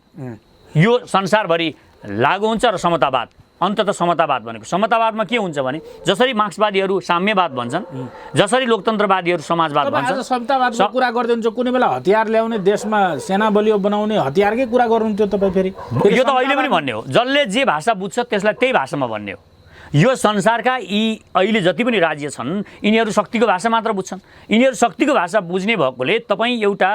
यो संसारभरि लागू हुन्छ। र समतावाद अन्ततः समतावाद भनेको समतावादमा के हुन्छ भने जसरी मार्क्सवादीहरू साम्यवाद भन्छन् जसरी लोकतन्त्रवादीहरू समाजवाद भन्छन्। समतावादको कुरा गर्दै हुन्छ कुनै बेला हतियार ल्याउने देशमा सेना बलियो बनाउने हतियारकै कुरा गर्नुहुन्थ्यो तपाईँ। फेरि यो त अहिले पनि भन्ने हो। जसले जे भाषा बुझ्छ त्यसलाई त्यही भाषामा भन्ने हो। यो संसारका यी अहिले जति पनि राज्य छन् यिनीहरू शक्तिको भाषा मात्र बुझ्छन्। यिनीहरू शक्तिको भाषा बुझ्ने भएकोले तपाईँ एउटा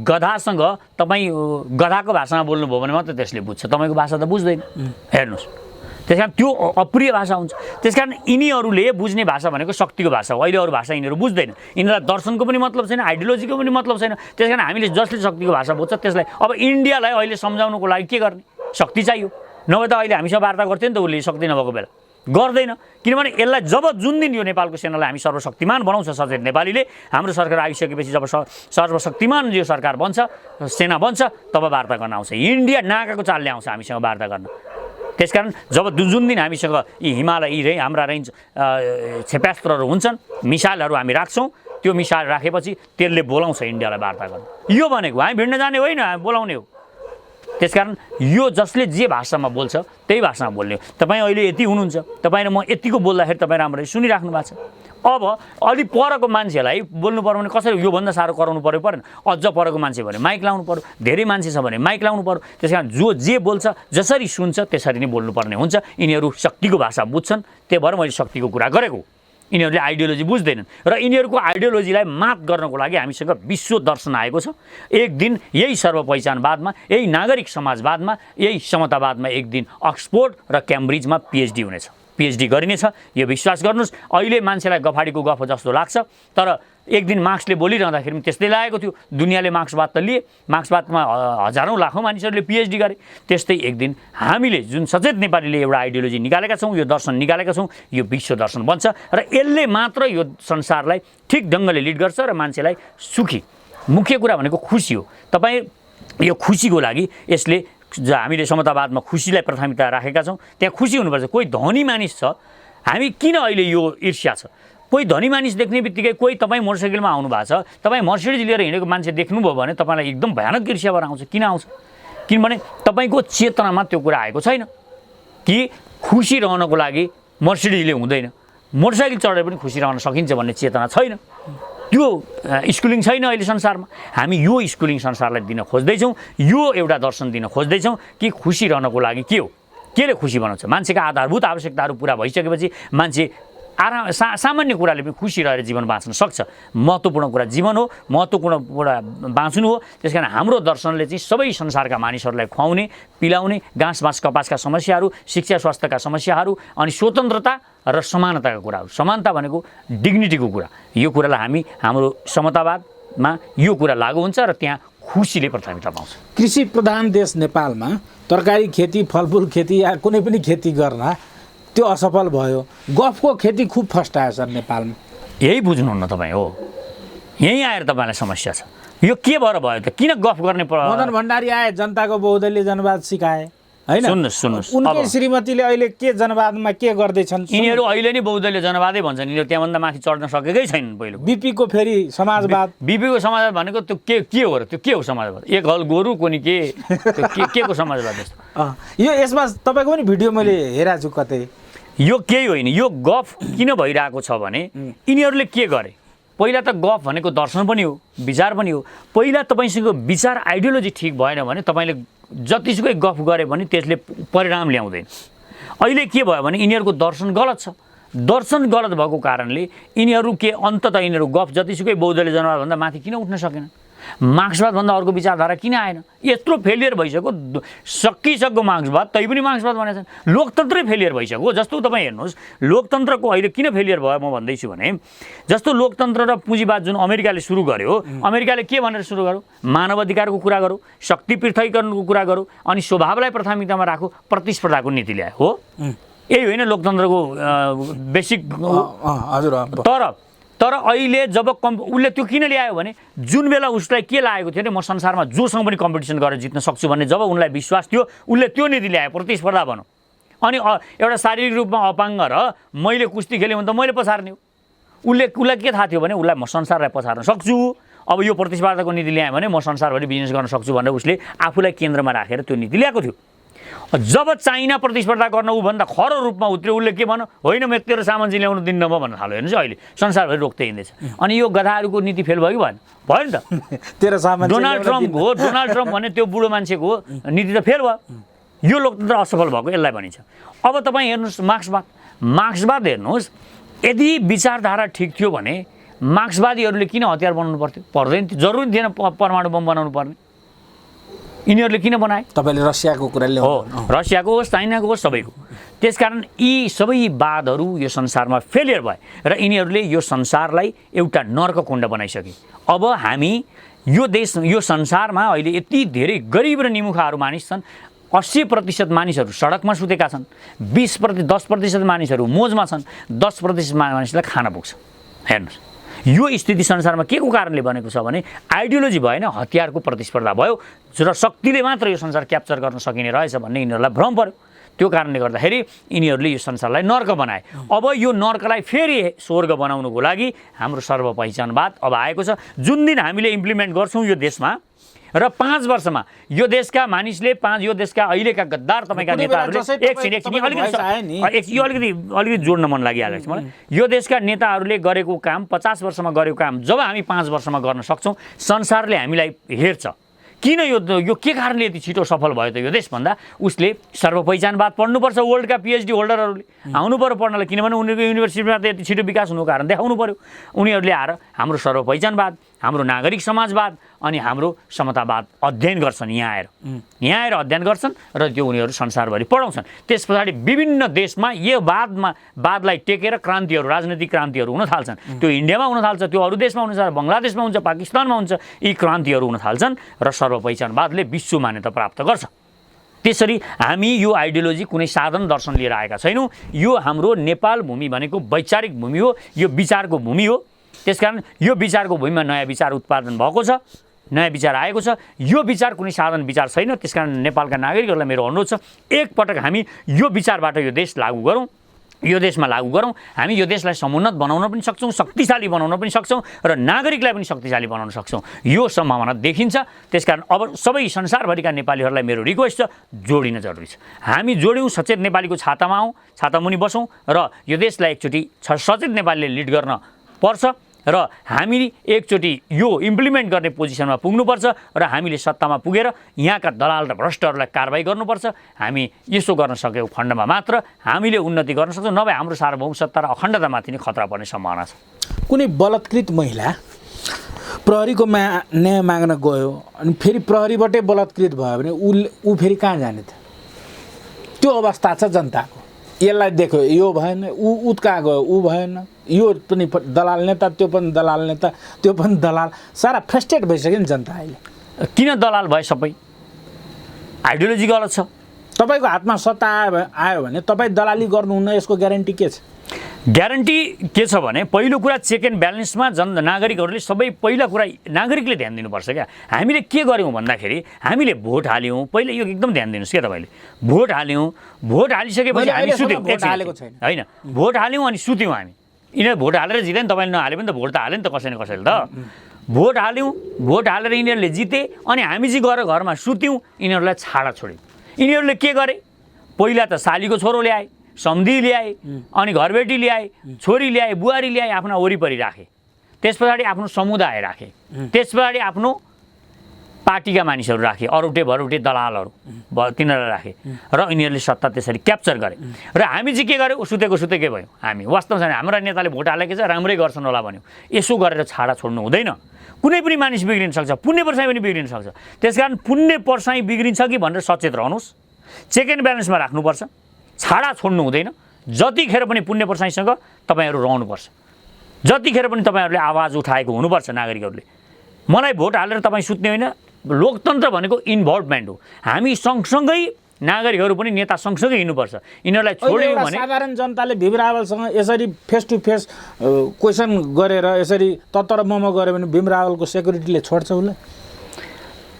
गधासँग तपाईँ गधाको भाषामा बोल्नुभयो भने मात्र त्यसले बुझ्छ। तपाईँको भाषा त बुझ्दैन। हेर्नुहोस् त्यस कारण त्यो अप्रिय भाषा हुन्छ। त्यस कारण यिनीहरूले बुझ्ने भाषा भनेको शक्तिको भाषा हो। अहिले अरू भाषा यिनीहरू बुझ्दैन। यिनीहरूलाई दर्शनको पनि मतलब छैन आइडियोलोजीको पनि मतलब छैन। त्यस कारण हामीले जसले शक्तिको भाषा बुझ्छ त्यसलाई अब इन्डियालाई अहिले सम्झाउनुको लागि के गर्ने? शक्ति चाहियो। नभए त अहिले हामीसँग वार्ता गर्थ्यो नि त उसले शक्ति नभएको बेला गर्दैन। किनभने यसलाई जब जुन दिन यो नेपालको सेनालाई हामी सर्वशक्तिमान बनाउँछ सचेत नेपालीले हाम्रो सरकार आइसकेपछि जब सर्वशक्तिमान यो सरकार बन्छ सेना बन्छ तब वार्ता गर्न आउँछ। इन्डिया नाकाको चालले आउँछ हामीसँग वार्ता गर्न। त्यसकारण जब जुन दिन हामीसँग यी हिमालय यी हाम्रा रेन्ज क्षेपास्त्रहरू हुन्छन् मिसाइलहरू हामी राख्छौँ त्यो मिसाइल राखेपछि त्यसले बोलाउँछ इन्डियालाई वार्ता गर्न। यो भनेको हामी भिड्न जाने होइन बोलाउने हो। त्यसकारण यो जसले जे भाषामा बोल्छ त्यही भाषामा बोल्ने हो। तपाईँ अहिले यति हुनुहुन्छ तपाईँ र म यतिको बोल्दाखेरि तपाईँ राम्ररी सुनिराख्नु भएको छ। अब अलि परको मान्छेलाई बोल्नु पर्यो भने कसरी योभन्दा साह्रो कराउनु पर्यो परेन? अझ परको मान्छे भने माइक लाउनु पर्यो। धेरै मान्छे छ भने माइक लाउनु पर्यो। त्यस कारण जो जे बोल्छ जसरी सुन्छ त्यसरी नै बोल्नुपर्ने हुन्छ। यिनीहरू शक्तिको भाषा बुझ्छन् त्यही भएर मैले शक्तिको कुरा गरेको। यिनीहरूले आइडियोलोजी बुझ्दैनन् र यिनीहरूको आइडियोलोजीलाई मात गर्नको लागि हामीसँग विश्व दर्शन आएको छ। एक दिन यही सर्वपहिचानवादमा, यही नागरिक समाजवादमा, यही समतावादमा एक दिन अक्सफोर्ड र क्याम्ब्रिजमा पिएचडी हुनेछ, पिएचडी गरिनेछ। यो विश्वास गर्नुहोस्। अहिले मान्छेलाई गफाडीको गफ जस्तो लाग्छ, तर एक दिन मार्क्सले बोलिरहँदाखेरि पनि त्यस्तै लागेको थियो। दुनियाँले मार्क्सवाद त लिए, मार्क्सवादमा हजारौँ लाखौँ मानिसहरूले पिएचडी गरे। त्यस्तै एक दिन हामीले जुन सचेत नेपालीले एउटा आइडियोलोजी निकालेका छौँ, यो दर्शन निकालेका छौँ, यो विश्व दर्शन बन्छ र यसले मात्र यो संसारलाई ठिक ढङ्गले लिड गर्छ र मान्छेलाई सुखी। मुख्य कुरा भनेको खुसी हो। तपाईँ यो खुसीको लागि यसले हामीले समतावादमा खुसीलाई प्राथमिकता राखेका छौँ। त्यहाँ खुसी हुनुपर्छ। कोही धनी मानिस छ, हामी किन अहिले यो ईर्ष्या छ? कोही धनी मानिस देख्ने बित्तिकै कोही तपाईँ मोटरसाइकलमा आउनु भएको छ, तपाईँ मर्सिडिज लिएर हिँडेको मान्छे देख्नुभयो भने तपाईँलाई एकदम भयानक ईर्ष्या भएर आउँछ। किन आउँछ? किनभने तपाईँको चेतनामा त्यो कुरा आएको छैन कि खुसी रहनको लागि मर्सिडिजले हुँदैन, मोटरसाइकल चढेर पनि खुसी रहन सकिन्छ भन्ने चेतना छैन। त्यो स्कुलिङ छैन अहिले संसारमा। हामी यो स्कुलिङ संसारलाई दिन खोज्दैछौँ, यो एउटा दर्शन दिन खोज्दैछौँ कि खुसी रहनको लागि के हो, केले खुसी बनाउँछ। मान्छेका आधारभूत आवश्यकताहरू पुरा भइसकेपछि मान्छे आराम सामान्य कुराले पनि खुसी रहेर जीवन बाँच्न सक्छ। महत्त्वपूर्ण कुरा जीवन हो, महत्त्वपूर्ण कुरा बाँच्नु हो। त्यस कारण हाम्रो दर्शनले चाहिँ सबै संसारका मानिसहरूलाई खुवाउने, पिलाउने, घाँस बाँस कपासका समस्याहरू, शिक्षा स्वास्थ्यका समस्याहरू, अनि स्वतन्त्रता र समानताका कुराहरू। समानता भनेको डिग्निटीको कुरा। यो कुरालाई हामी हाम्रो समतावादमा यो कुरा लागू हुन्छ र त्यहाँ खुसीले प्राथमिकता पाउँछ। कृषि प्रधान देश नेपालमा तरकारी खेती, फलफुल खेती या कुनै पनि खेती गर्न त्यो असफल भयो। गफको खेती खुब फस्टायो सर नेपालमा। यही बुझ्नुहुन्न तपाईँ हो, यहीँ आएर तपाईँलाई समस्या छ। यो के भएर भयो त? किन गफ गर्ने? मदन भण्डारी आए, जनताको बहुदलीय जनवाद सिकाए, होइन? सुन्नुहोस्, उनकै श्रीमतीले अहिले के जनवादमा के गर्दैछन्? यिनीहरू अहिले नै बहुदलीय जनवादै भन्छन्। यिनीहरू त्यहाँभन्दा माथि चढ्न सकेकै छैनन्। पहिलो बिपीको फेरि समाजवाद। बिपीको समाजवाद भनेको त्यो के हो र? त्यो के हो समाजवाद? एक हल गोरु कोनी के को समाजवाद जस्तो? यो यसमा तपाईँको पनि भिडियो मैले हेरेको छु कतै। यो केही होइन। यो गफ किन भइरहेको छ भने यिनीहरूले के गरे? पहिला त गफ भनेको दर्शन पनि हो, विचार पनि हो। पहिला तपाईँसँग विचार आइडियोलोजी ठिक भएन भने तपाईँले जतिसुकै गफ गरे भने त्यसले परिणाम ल्याउँदैन। अहिले के भयो भने यिनीहरूको दर्शन गलत छ। दर्शन गलत भएको कारणले यिनीहरू अन्ततः यिनीहरू गफ जतिसुकै बहुदलीय जनवादभन्दा माथि किन उठ्न सकेन? मार्क्सवादभन्दा अर्को विचारधारा किन आएन? यत्रो फेलियर भइसक्यो, सकिसक्यो मार्क्सवाद, तै पनि मार्क्सवाद भनेछन्। लोकतन्त्रै फेलियर भइसक्यो। जस्तो तपाईँ हेर्नुहोस्, लोकतन्त्रको अहिले किन फेलियर भयो म भन्दैछु भने, जस्तो लोकतन्त्र र पुँजीवाद जुन अमेरिकाले सुरु गर्यो, अमेरिकाले के भनेर सुरु गर्यो? मानव अधिकारको कुरा गरौँ, शक्ति पृथकीकरणको कुरा गरौँ, अनि स्वभावलाई प्राथमिकतामा राखौँ, प्रतिस्पर्धाको नीति ल्यायो। हो, यही होइन लोकतन्त्रको बेसिक? हजुर। तर अहिले जब उसले त्यो किन ल्यायो भने जुन बेला उसलाई के लागेको थियो भने म संसारमा जोसँग पनि कम्पिटिसन गरेर जित्न सक्छु भन्ने जब उनलाई विश्वास थियो, उसले त्यो नीति ल्यायो, प्रतिस्पर्धा भनौँ। अनि एउटा शारीरिक रूपमा अपाङ्ग र मैले कुस्ती खेलेँ भने त मैले पछार्ने हो। उसलाई के थाहा थियो भने उसलाई म संसारलाई पछार्न सक्छु, अब यो प्रतिस्पर्धाको नीति ल्याएँ भने म संसारभरि बिजनेस गर्न सक्छु भनेर उसले आफूलाई केन्द्रमा राखेर त्यो नीति ल्याएको थियो। जब चाइना प्रतिस्पर्धा गर्न उभन्दा खरो रूपमा उत्र्यो, उसले के भन्यो? होइन म तेरो सामान चाहिँ ल्याउनु दिन्न म भन्न थाल्यो। हेर्नुहोस् अहिले संसारभरि रोक्दै हिँड्दैछ। अनि यो गधाहरूको नीति फेल भयो कि भएन? भयो नि त। तेरो सामान डोनाल्ड ट्रम्प भन्ने त्यो बुढो मान्छेको नीति त फेल भयो। यो लोकतन्त्र असफल भएको यसलाई भनिन्छ। अब तपाईँ हेर्नुहोस् मार्क्सवाद हेर्नुहोस्, यदि विचारधारा ठिक थियो भने मार्क्सवादीहरूले किन हतियार बनाउनु पर्थ्यो? पर्दैन थियो, जरुरी थिएन परमाणु बम बनाउनु पर्ने। यिनीहरूले किन बनाए? तपाईँले रसियाको कुरा हो, रसियाको होस्, चाइनाको होस्, सबैको। त्यसकारण यी सबै वादहरू यो संसारमा फेलियर भए र यिनीहरूले यो संसारलाई एउटा नर्ककुण्ड बनाइसके। अब हामी यो देश, यो संसारमा अहिले यति धेरै गरिब र निमुखाहरू मानिस छन्। 80% मानिसहरू सडकमा सुतेका छन्, 10% मानिसहरू मोजमा छन्, 10% मानिसलाई खान पुग्छ। हेर्नुहोस्, यो स्थिति संसारमा के को कारणले बनेको छ भने आइडियोलोजी भएन, हतियारको प्रतिस्पर्धा भयो र शक्तिले मात्र यो संसार क्याप्चर गर्न सकिने रहेछ भन्ने यिनीहरूलाई भ्रम पर्यो। त्यो कारणले गर्दाखेरि यिनीहरूले यो संसारलाई नर्क बनाए। अब यो नर्कलाई फेरि स्वर्ग बनाउनुको लागि हाम्रो सर्वपहिचानवाद अब आएको छ, जुन दिन हामीले इम्प्लिमेन्ट गर्छौँ यो देशमा र 5 वर्षमा यो देशका मानिसले यो देशका अहिलेका गद्दार तपाईँका नेताहरूले अलिकति जोड्न मन लागिहालेको छ मलाई। यो देशका नेताहरूले गरेको काम 50 वर्षमा गरेको काम जब हामी 5 वर्षमा गर्न सक्छौँ, संसारले हामीलाई हेर्छ किन यो के कारणले यति छिटो सफल भयो त यो देश भन्दा उसले सर्वपहिचानवाद पढ्नुपर्छ। वर्ल्डका पिएचडी होल्डरहरूले आउनु पर्यो पढ्नलाई, किनभने उनीहरूको युनिभर्सिटीमा त यति छिटो विकास हुनुको कारण देखाउनु पर्यो। उनीहरूले आएर हाम्रो सर्वपहिचानवाद, हाम्रो नागरिक समाजवाद अनि हाम्रो समतावाद अध्ययन गर्छन्। यहाँ आएर अध्ययन गर्छन् र त्यो उनीहरू संसारभरि पढाउँछन्। त्यस पछाडि विभिन्न देशमा यो वादलाई टेकेर क्रान्तिहरू, राजनैतिक क्रान्तिहरू हुन थाल्छन्। त्यो इन्डियामा हुन थाल्छ, त्यो अरू देशमा हुन थाल्छ, बङ्गलादेशमा हुन्छ, पाकिस्तानमा हुन्छ। यी क्रान्तिहरू हुन थाल्छन् र सर्वपहिचानवादले विश्व मान्यता प्राप्त गर्छ। त्यसरी हामी यो आइडियोलोजी कुनै साधन दर्शन लिएर आएका छैनौँ। यो हाम्रो नेपाल भूमि भनेको वैचारिक भूमि हो, यो विचारको भूमि हो। त्यसकारण यो विचारको भूमिमा नयाँ विचार उत्पादन भएको छ, नयाँ विचार आएको छ। यो विचार कुनै साधन विचार छैन। त्यसकारण नेपालका नागरिकहरूलाई मेरो अनुरोध छ, एकपटक हामी यो विचारबाट यो देश लागू गरौँ, यो देशमा लागू गरौँ। हामी यो देशलाई समुन्नत बनाउन पनि सक्छौँ, शक्तिशाली बनाउन पनि सक्छौँ र नागरिकलाई पनि शक्तिशाली बनाउन सक्छौँ। यो सम्भावना देखिन्छ। त्यसकारण अब सबै संसारभरिका नेपालीहरूलाई मेरो रिक्वेस्ट छ, जोडिन जरुरी छ। हामी जोड्यौँ, सचेत नेपालीको छातामा आउँ, छातामुनि बसौँ र यो देशलाई एकचोटि सचेत नेपालीले लिड गर्न पर्छ र हामी एकचोटि यो इम्प्लिमेन्ट गर्ने पोजिसनमा पुग्नुपर्छ र हामीले सत्तामा पुगेर यहाँका दलाल र भ्रष्टहरूलाई कारबाही गर्नुपर्छ। हामी यसो गर्न सकेको खण्डमा मात्र हामीले उन्नति गर्न सक्छौँ, नभए हाम्रो सार्वभौम सत्ता र अखण्डतामाथि नै खतरा पर्ने सम्भावना छ। कुनै बलात्कृत महिला प्रहरीको न्याय माग्न गयो अनि फेरि प्रहरीबाटै बलात्कृत भयो भने ऊ फेरि कहाँ जाने त? त्यो अवस्था छ जनताको। यसलाई देख्यो, यो भएन, ऊ कहाँ गयो, ऊ भएन, यो पनि दलाल नेता, त्यो पनि दलाल नेता, त्यो पनि दलाल। सारा फ्रस्ट्रेट भइसक्यो नि जनता अहिले। किन दलाल भए? सबै आइडियोलोजी गलत छ। तपाईँको हातमा सत्ता आयो भने तपाईँ दलाली गर्नुहुन्न, यसको ग्यारेन्टी के छ? ग्यारेन्टी के छ भने पहिलो कुरा चेक एन्ड ब्यालेन्समा नागरिकहरूले सबै पहिला कुरा नागरिकले ध्यान दिनुपर्छ क्या। हामीले के गऱ्यौँ भन्दाखेरि हामीले भोट हाल्यौँ। पहिला यो एकदम ध्यान दिनुहोस् क्या तपाईँले। भोट हाल्यौँ, भोट हालिसकेपछि हामी सुत्यौँ। होइन, भोट हाल्यौँ अनि सुत्यौँ हामी। यिनीहरू भोट हालेर जिते नि, तपाईँले नहाले पनि त भोट त हाल्यो नि त कसैले कसैले त। भोट हाल्यौँ, भोट हालेर यिनीहरूले जिते अनि हामी चाहिँ गएर घरमा सुत्यौँ, यिनीहरूलाई छाडा छोड्यौँ। यिनीहरूले के गरे? पहिला त सालीको छोरो ल्याए, सम्धी ल्याए, अनि घरबेटी ल्याए, छोरी ल्याए, बुहारी ल्याए, आफ्ना वरिपरि राखे। त्यस पछाडि आफ्नो समुदाय राखे, त्यस पछाडि आफ्नो पार्टीका मानिसहरू राखे, अरूटे भरुटे दलालहरू तिनीहरूलाई राखे र यिनीहरूले सत्ता त्यसरी क्याप्चर गरे। र हामी चाहिँ के गर्यौँ? सुतेकै भयो। हामी वास्तवमा चाहिँ हाम्रा नेताले भोट हालेको छ, राम्रै गर्छन् होला भन्यो। यसो गरेर छाडा छोड्नु हुँदैन। कुनै पनि मानिस बिग्रिन सक्छ, पुण्य पर्साई पनि बिग्रिन सक्छ। त्यसकारण पुण्य पर्साई बिग्रिन्छ कि भनेर सचेत रहनुहोस्। चेक एन्ड ब्यालेन्समा राख्नुपर्छ, छाडा छोड्नु हुँदैन। जतिखेर पनि पुण्य पर्साईसँग तपाईँहरू रहनुपर्छ, जतिखेर पनि तपाईँहरूले आवाज उठाएको हुनुपर्छ नागरिकहरूले। मलाई भोट हालेर तपाईँ सुत्ने होइन। लोकतन्त्र भनेको इन्भल्भमेन्ट हो। हामी सँगसँगै नागरिकहरू पनि नेता सँगसँगै हिँड्नुपर्छ। यिनीहरूलाई छोड्यौँ भने साधारण जनताले भीम रावलसँग यसरी फेस टु फेस क्वेसन गरेर यसरी तत्तर मम गऱ्यो भने भीम रावलको सेक्युरिटीले छोड्छ उसलाई?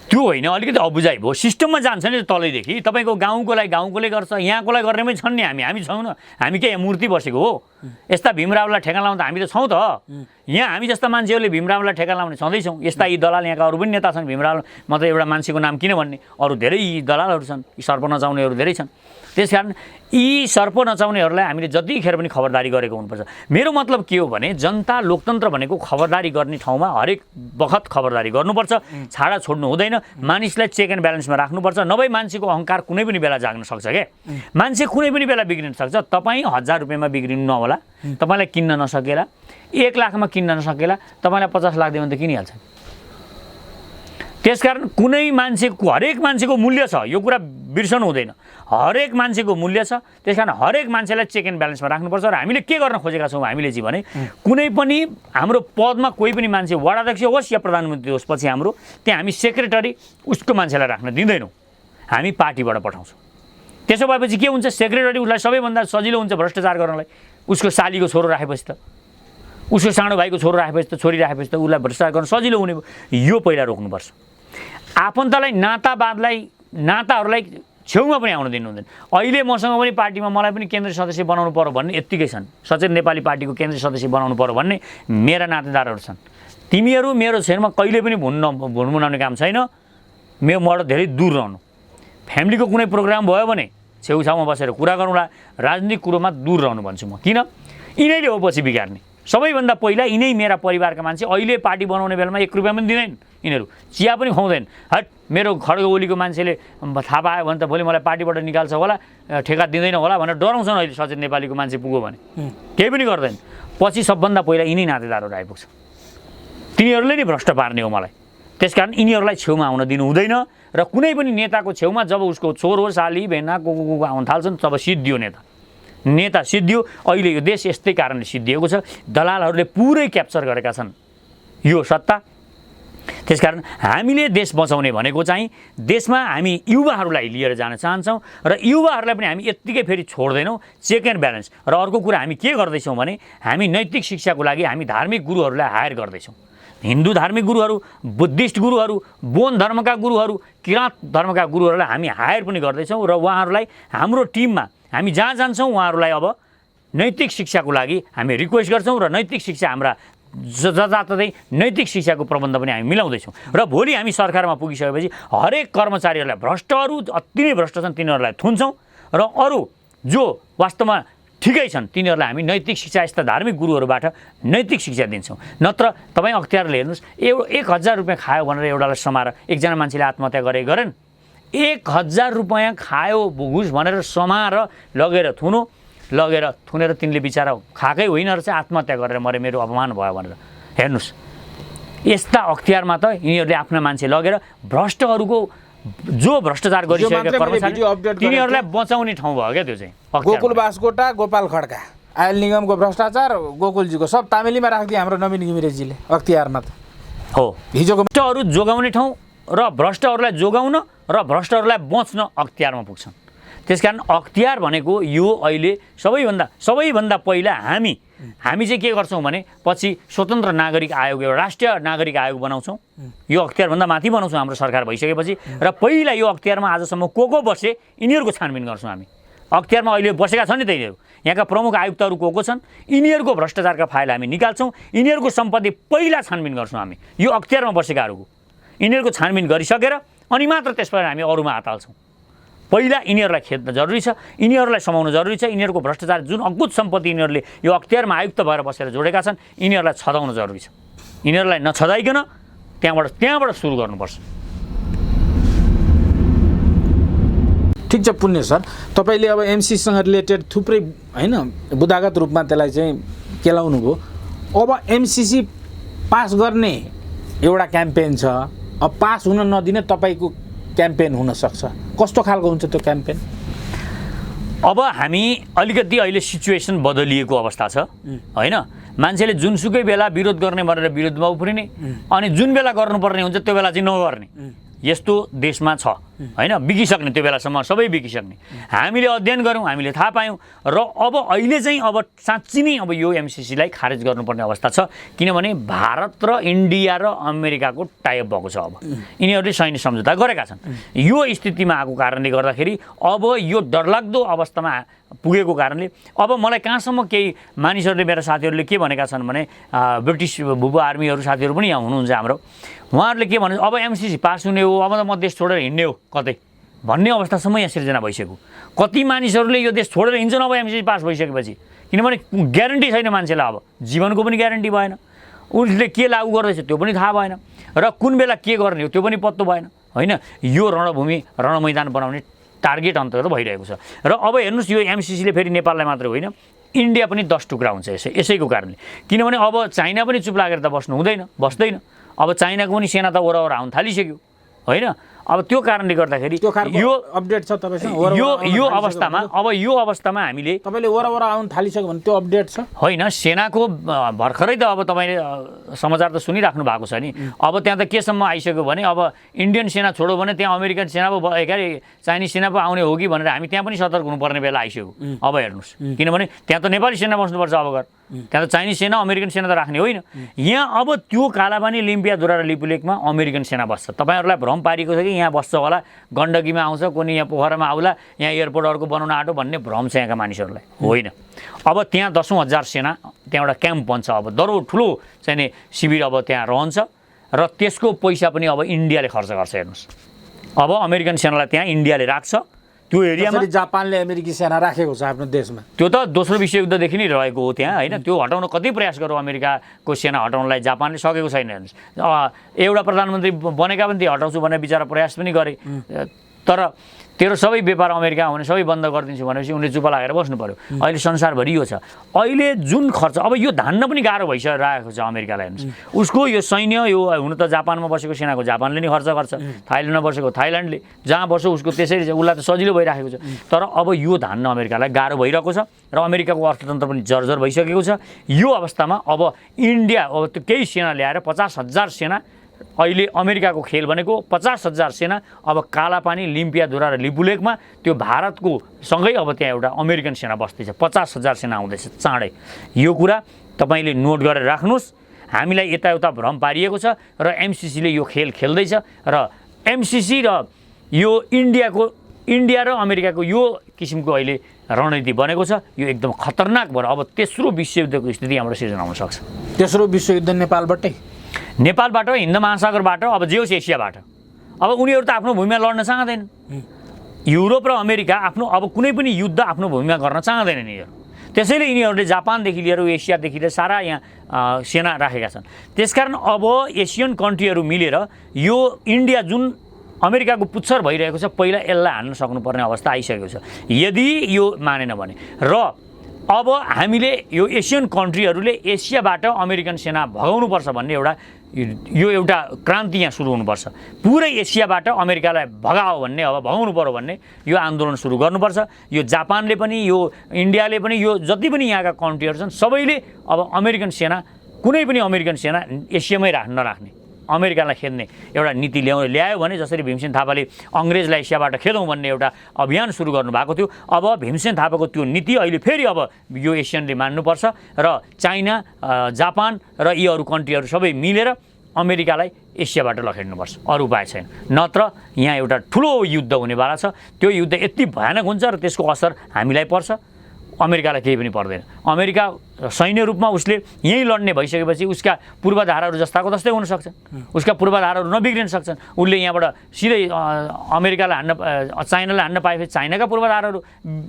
त्यो होइन, अलिकति अबुझाइ भयो। सिस्टममा जान्छ नि तलैदेखि। तपाईँको गाउँकोलाई गाउँकोले गर्छ, यहाँकोलाई गर्नेमै छन् नि। हामी छौँ न। हामी के मूर्ति बसेको हो? यस्ता भीम रावललाई ठेगान लाउन त हामी त छौँ त। यहाँ हामी जस्ता मान्छेहरूले भीम रावललाई ठेगान लाउने छँदैछौँ। यस्ता यी दलाल यहाँका अरू पनि नेता छन्। भीम रावल मात्रै एउटा मान्छेको नाम किन भन्ने? अरू धेरै यी दलालहरू छन्, यी सर्प नचाउनेहरू धेरै छन्। त्यसकारण यी सर्प नचाउनेहरूलाई हामीले जतिखेर पनि खबरदारी गरेको हुनुपर्छ। मेरो मतलब के हो भने जनता लोकतन्त्र भनेको खबरदारी गर्ने ठाउँमा हरेक बखत खबरदारी गर्नुपर्छ, छाडा छोड्नु हुँदैन। मानिसलाई चेक एन्ड ब्यालेन्समा राख्नुपर्छ, नभए मान्छेको अहङ्कार कुनै पनि बेला जाग्न सक्छ क्या। मान्छे कुनै पनि बेला बिग्रिन सक्छ। तपाईँ 1000 रुपियाँमा बिग्रिनु नहोला, तपाईँलाई किन्न नसकेला, 1 लाखमा किन्न नसकेला, तपाईँलाई 50 लाख दियो भने त किनिहाल्छ। त्यसकारण कुनै मान्छेको हरेक मान्छेको मूल्य छ, यो कुरा बिर्सनु हुँदैन। हरेक मान्छेको मूल्य छ। त्यसकारण हरेक मान्छेलाई चेक एन्ड ब्यालेन्समा राख्नुपर्छ। र हामीले के गर्न खोजेका छौँ हामीले चाहिँ भने कुनै पनि हाम्रो पदमा कोही पनि मान्छे वडाध्यक्ष होस् या प्रधानमन्त्री होस्, पछि हाम्रो त्यहाँ हामी सेक्रेटरी उसको मान्छेलाई राख्न दिँदैनौँ, हामी पार्टीबाट पठाउँछौँ। त्यसो भएपछि के हुन्छ? सेक्रेटरी उसलाई सबैभन्दा सजिलो हुन्छ भ्रष्टाचार गर्नलाई। उसको सालीको छोरो राखेपछि त, उसको सानो भाइको छोरो राखेपछि त, छोरी राखेपछि त उसलाई भ्रष्टाचार गर्न सजिलो हुने भयो। यो पहिला रोक्नुपर्छ। आफन्तलाई नाताहरूलाई छेउमा पनि आउन दिनु हुँदैन। अहिले मसँग पनि पार्टीमा मलाई पनि केन्द्रीय सदस्य बनाउनु पर्यो भन्ने यत्तिकै छन्। सचेत नेपाली पार्टीको केन्द्रीय सदस्य बनाउनु पर्यो भन्ने मेरा नातेदारहरू छन्। तिमीहरू मेरो छेउमा कहिले पनि भुनमुनाउने काम छैन। मबाट धेरै दूर रहनु। फ्यामिलीको कुनै प्रोग्राम भयो भने छेउछाउमा बसेर कुरा गरौँला। राजनीतिक कुरोमा दूर रहनु भन्छु म। किन? यिनीहरूले हो पछि बिगार्ने। सबैभन्दा पहिला यिनै मेरा परिवारका मान्छे अहिले पार्टी बनाउने बेलामा 1 रुपियाँ पनि दिँदैन यिनीहरू, चिया पनि खुवाउँदैन। हट मेरो खड्ग ओलीको मान्छेले थाहा पायो भने त भोलि मलाई पार्टीबाट निकाल्छ होला, ठेका दिँदैन होला भनेर डराउँछन् अहिले सचेत नेपालीको मान्छे पुग्यो भने। केही पनि गर्दैन। पछि सबभन्दा पहिला यिनै नातेदारहरू आइपुग्छ। तिनीहरूले नै भ्रष्ट पार्ने हो मलाई। त्यसकारण यिनीहरूलाई छेउमा आउन दिनु हुँदैन र कुनै पनि नेताको छेउमा जब उसको छोरो साली भेना को आउन थाल्छन् तब सिद्धियो नेता सिद्धियो। अहिले यो देश यस्तै कारणले सिद्धिएको छ। दलालहरूले पुरै क्याप्चर गरेका छन् यो सत्ता। त्यसकारण हामीले देश बचाउने भनेको चाहिँ देशमा हामी युवाहरूलाई लिएर जान चाहन्छौँ र युवाहरूलाई पनि हामी यत्तिकै फेरि छोड्दैनौँ। Check and balance. र अर्को कुरा हामी के गर्दैछौँ भने हामी नैतिक शिक्षाको लागि हामी धार्मिक गुरुहरूलाई हायर गर्दैछौँ। हिन्दू धार्मिक गुरुहरू, बुद्धिस्ट गुरुहरू, बोन धर्मका गुरुहरू, किराँत धर्मका गुरुहरूलाई हामी हायर पनि गर्दैछौँ र उहाँहरूलाई हाम्रो टिममा हामी जहाँ जान्छौँ उहाँहरूलाई अब नैतिक शिक्षाको लागि हामी रिक्वेस्ट गर्छौँ र नैतिक शिक्षा हाम्रा जताततै नैतिक शिक्षाको प्रबन्ध पनि हामी मिलाउँदैछौँ। र भोलि हामी सरकारमा पुगिसकेपछि हरेक कर्मचारीहरूलाई भ्रष्टहरू अति नै भ्रष्ट छन् तिनीहरूलाई थुन्छौँ र अरू जो वास्तवमा ठिकै छन् तिनीहरूलाई हामी नैतिक शिक्षा यस्ता धार्मिक गुरुहरूबाट नैतिक शिक्षा दिन्छौँ। नत्र तपाईँ अख्तियारले हेर्नुहोस् 1000 रुपियाँ खायो भनेर एउटालाई समाएर एकजना मान्छेले आत्महत्या गरेन। 1000 रुपियाँ खायो घुस भनेर समाएर लगेर थुनेर तिनले बिचारा खाएकै होइन र चाहिँ आत्महत्या गरेर मरे, मेरो अपमान भयो भनेर। हेर्नुहोस् यस्ता अख्तियारमा त यिनीहरूले आफ्ना मान्छे लगेर भ्रष्टहरूको जो भ्रष्टाचार गरिसकेका कर्मचारी तिनीहरूलाई बचाउने ठाउँ भयो क्या त्यो चाहिँ। गोकुल बास्कोटा, गोपाल खड्का, आयल निगमको भ्रष्टाचार, गोकुलजीको सब तामेलीमा राखिदिए हाम्रो नवीन घिमिरेजीले अख्तियारमा त हो। हिजोको भ्रष्टहरू जोगाउने ठाउँ र भ्रष्टहरूलाई जोगाउन र भ्रष्टहरूलाई बच्न अख्तियारमा पुग्छन्। त्यसकारण अख्तियार भनेको यो अहिले सबैभन्दा पहिला हामी चाहिँ के गर्छौँ भने पछि स्वतन्त्र नागरिक आयोग, एउटा राष्ट्रिय नागरिक आयोग बनाउँछौँ। यो अख्तियारभन्दा माथि बनाउँछौँ हाम्रो सरकार भइसकेपछि र पहिला यो अख्तियारमा आजसम्म को बसे यिनीहरूको छानबिन गर्छौँ हामी। अख्तियारमा अहिले बसेका छन् नि त यिनीहरू, यहाँका प्रमुख आयुक्तहरू को छन्, यिनीहरूको भ्रष्टाचारका फाइल हामी निकाल्छौँ, यिनीहरूको सम्पत्ति पहिला छानबिन गर्छौँ हामी यो अख्तियारमा बसेकाहरूको। यिनीहरूको छानबिन गरिसकेर अनि मात्र त्यसपछि हामी अरूमा हात हाल्छौँ। पहिला यिनीहरूलाई खेद्न जरुरी छ, यिनीहरूलाई समाउन जरुरी छ। यिनीहरूको भ्रष्टाचार जुन अद्भुत सम्पत्ति यिनीहरूले यो अख्तियारमा आयुक्त भएर बसेर जोडेका छन् यिनीहरूलाई छदाउन जरुरी छ। यिनीहरूलाई नछदाइकन त्यहाँबाट सुरु गर्नुपर्छ। ठिक छ पुण्य सर, तपाईँले अब एमसीसँग रिलेटेड थुप्रै होइन बुदागत रूपमा त्यसलाई चाहिँ केलाउनु भयो। अब एमसीसी पास गर्ने एउटा क्याम्पेन छ, अब पास हुन नदिने तपाईँको क्याम्पेन हुनसक्छ। कस्तो खालको हुन्छ त्यो क्याम्पेन? अब हामी अलिकति अहिले सिचुएसन बदलिएको अवस्था छ होइन। मान्छेले जुनसुकै बेला विरोध गर्ने भनेर विरोधमा उफ्रिने अनि जुन बेला गर्नुपर्ने हुन्छ त्यो बेला चाहिँ नगर्ने, यस्तो देशमा छ होइन। बिकिसक्ने त्यो बेलासम्म सबै बिकिसक्ने। हामीले अध्ययन गऱ्यौँ, हामीले थाहा पायौँ र अब अहिले चाहिँ अब साँच्ची नै अब यो एमसीसीलाई खारेज गर्नुपर्ने अवस्था छ। किनभने भारत र इन्डिया र अमेरिकाको टाइअप भएको छ। अब यिनीहरूले सैन्य सम्झौता गरेका छन्। यो स्थितिमा आएको कारणले गर्दाखेरि अब यो डरलाग्दो अवस्थामा पुगेको कारणले अब मलाई कहाँसम्म केही मानिसहरूले, मेरा साथीहरूले के भनेका छन् भने ब्रिटिस भुपो आर्मीहरू साथीहरू पनि यहाँ हुनुहुन्छ हाम्रो, उहाँहरूले के भन्नु अब एमसीसी पास हुने हो, अब त म देश छोडेर हिँड्ने हो कतै भन्ने अवस्थासम्म यहाँ सिर्जना भइसक्यो। कति मानिसहरूले यो देश छोडेर हिँड्छन् अब एमसीसी पास भइसकेपछि, किनभने ग्यारेन्टी छैन मान्छेलाई। अब जीवनको पनि ग्यारेन्टी भएन, उसले के लागू गर्दैछ त्यो पनि थाहा भएन र कुन बेला के गर्ने हो त्यो पनि पत्तो भएन होइन। यो रणभूमि रणमैदान बनाउने टार्गेट अन्तर्गत भइरहेको छ। र अब हेर्नुहोस् यो एमसीसीले फेरि नेपाललाई मात्रै होइन इन्डिया पनि 10 टुक्रा हुन्छ यसैको कारणले। किनभने अब चाइना पनि चुप लागेर त बस्दैन। अब चाइनाको पनि सेना त वरवर आउन थालिसक्यो होइन। अब त्यो कारणले गर्दाखेरि यो अपडेट छ तपाईसँग? यो अवस्थामा हामीले तपाईँले वरवर आउन थालिसक्यो भने त्यो अपडेट छ होइन। सेनाको भर्खरै त अब तपाईँले समाचार त सुनिराख्नु भएको छ नि। अब त्यहाँ त केसम्म आइसक्यो भने अब इन्डियन सेना छोड्यो भने त्यहाँ अमेरिकन सेना पो चाइनिज सेना पो आउने हो कि भनेर हामी त्यहाँ पनि सतर्क हुनुपर्ने बेला आइसक्यो। अब हेर्नुहोस्, किनभने त्यहाँ त नेपाली सेना बस्नुपर्छ अब गएर, त्यहाँ त चाइनिज सेना अमेरिकन सेना त राख्ने होइन। यहाँ अब त्यो कालापानी लिम्पियाधुरा र लिपुलेकमा अमेरिकन सेना बस्छ। तपाईँहरूलाई भ्रम पारिएको छ कि यहाँ बस्छ होला, गण्डकीमा आउँछ, कुनै यहाँ पोखरामा आउला, यहाँ एयरपोर्ट अर्को बनाउन आँटो भन्ने भ्रम छ यहाँका मानिसहरूलाई। होइन, अब त्यहाँ 10,000 सेना त्यहाँ एउटा क्याम्प बन्छ। अब ठुलो चाहिँ शिविर अब त्यहाँ रहन्छ र त्यसको पैसा पनि अब इन्डियाले खर्च गर्छ। हेर्नुहोस्, अब अमेरिकन सेनालाई त्यहाँ इन्डियाले राख्छ, त्यो एरियामा जसरी जापानले अमेरिकी सेना राखेको छ आफ्नो देशमा। त्यो त दोस्रो विश्वयुद्धदेखि नै रहेको हो त्यहाँ होइन। त्यो हटाउन कति प्रयास गर्यो अमेरिकाको सेना हटाउनलाई जापानले सकेको छैन हेर्नुहोस्। एउटा प्रधानमन्त्री बनेका पनि थिए हटाउँछु भनेर बिचरा प्रयास पनि गरे, तर तेरो सबै व्यापार अमेरिका हुने सबै बन्द गरिदिन्छु भनेपछि उनले चुप लागेर बस्नु पर्यो। अहिले संसारभरि यो छ। अहिले जुन खर्च अब यो धान्न पनि गाह्रो भइसकेको छ अमेरिकालाई हेर्नुहोस्। उसको यो सैन्य यो हुन त जापानमा बसेको सेनाको जापानले नै खर्च गर्छ, थाइल्यान्डमा बसेको थाइल्यान्डले, जहाँ बस्यो उसको त्यसरी छ, उसलाई त सजिलो भइराखेको छ। तर अब यो धान्न अमेरिकालाई गाह्रो भइरहेको छ र अमेरिकाको अर्थतन्त्र पनि जर्जर भइसकेको छ। यो अवस्थामा अब इन्डिया अब त्यो केही सेना ल्याएर 50,000 सेना, अहिले अमेरिकाको खेल भनेको 50,000 सेना अब कालापानी, लिम्पियाधुरा र लिपुलेकमा त्यो भारतको सँगै अब त्यहाँ एउटा अमेरिकन सेना बस्दैछ। 50,000 सेना आउँदैछ चाँडै। यो कुरा तपाईँले नोट गरेर राख्नुहोस्। हामीलाई यताउता भ्रम पारिएको छ र एमसिसीले यो खेल खेल्दैछ र एमसिसी र यो इन्डिया र अमेरिकाको यो किसिमको अहिले रणनीति बनेको छ। यो एकदम खतरनाक भएर अब तेस्रो विश्वयुद्धको स्थिति हाम्रो सिर्जना हुन सक्छ। तेस्रो विश्वयुद्ध नेपालबाट, हिन्द महासागरबाट, अब जे होस् एसियाबाट। अब उनीहरू त आफ्नो भूमिमा लड्न चाहँदैनन्। युरोप र अमेरिका आफ्नो अब कुनै पनि युद्ध आफ्नो भूमिमा गर्न चाहँदैनन् यिनीहरू। त्यसैले यिनीहरूले जापानदेखि लिएर एसियादेखि लिएर सारा यहाँ सेना राखेका छन्। त्यसकारण अब एसियन कन्ट्रीहरू मिलेर यो इन्डिया जुन अमेरिकाको पुच्छर भइरहेको छ पहिला यसलाई हान्न सक्नुपर्ने अवस्था आइसकेको छ यदि यो मानेन भने। र अब हामीले यो एसियन कन्ट्रीहरूले एसियाबाट अमेरिकन सेना भगाउनुपर्छ भन्ने एउटा क्रान्ति यहाँ सुरु हुनुपर्छ। पुरै एसियाबाट अमेरिकालाई भगाओ भन्ने, अब भगाउनु पर्यो भन्ने यो आन्दोलन सुरु गर्नुपर्छ। यो जापानले पनि, यो इन्डियाले पनि, यो जति पनि यहाँका कन्ट्रीहरू छन् सबैले अब अमेरिकन सेना, कुनै पनि अमेरिकन सेना एसियामै नराख्ने, अमेरिकालाई खेद्ने एउटा नीति ल्यायो भने, जसरी भीमसेन थापाले अङ्ग्रेजलाई एसियाबाट खेदौँ भन्ने एउटा अभियान सुरु गर्नुभएको थियो। अब भीमसेन थापाको त्यो नीति अहिले फेरि अब यो एसियनले मान्नुपर्छ र चाइना, जापान र यी अरू कन्ट्रीहरू सबै मिलेर अमेरिकालाई एसियाबाट लखेड्नुपर्छ। अरू उपाय छैन। नत्र यहाँ एउटा ठुलो युद्ध हुनेवाला छ। त्यो युद्ध यति भयानक हुन्छ र त्यसको असर हामीलाई पर्छ, अमेरिकालाई केही पनि पर्दैन। अमेरिका सैन्य रूपमा उसले यहीँ लड्ने भइसकेपछि उसका पूर्वाधारहरू जस्ताको तस्तै हुन सक्छन्। उसका पूर्वाधारहरू नबिग्रिन सक्छन्। उसले यहाँबाट सिधै अमेरिकालाई चाइनालाई हान्न पाएपछि चाइनाका पूर्वाधारहरू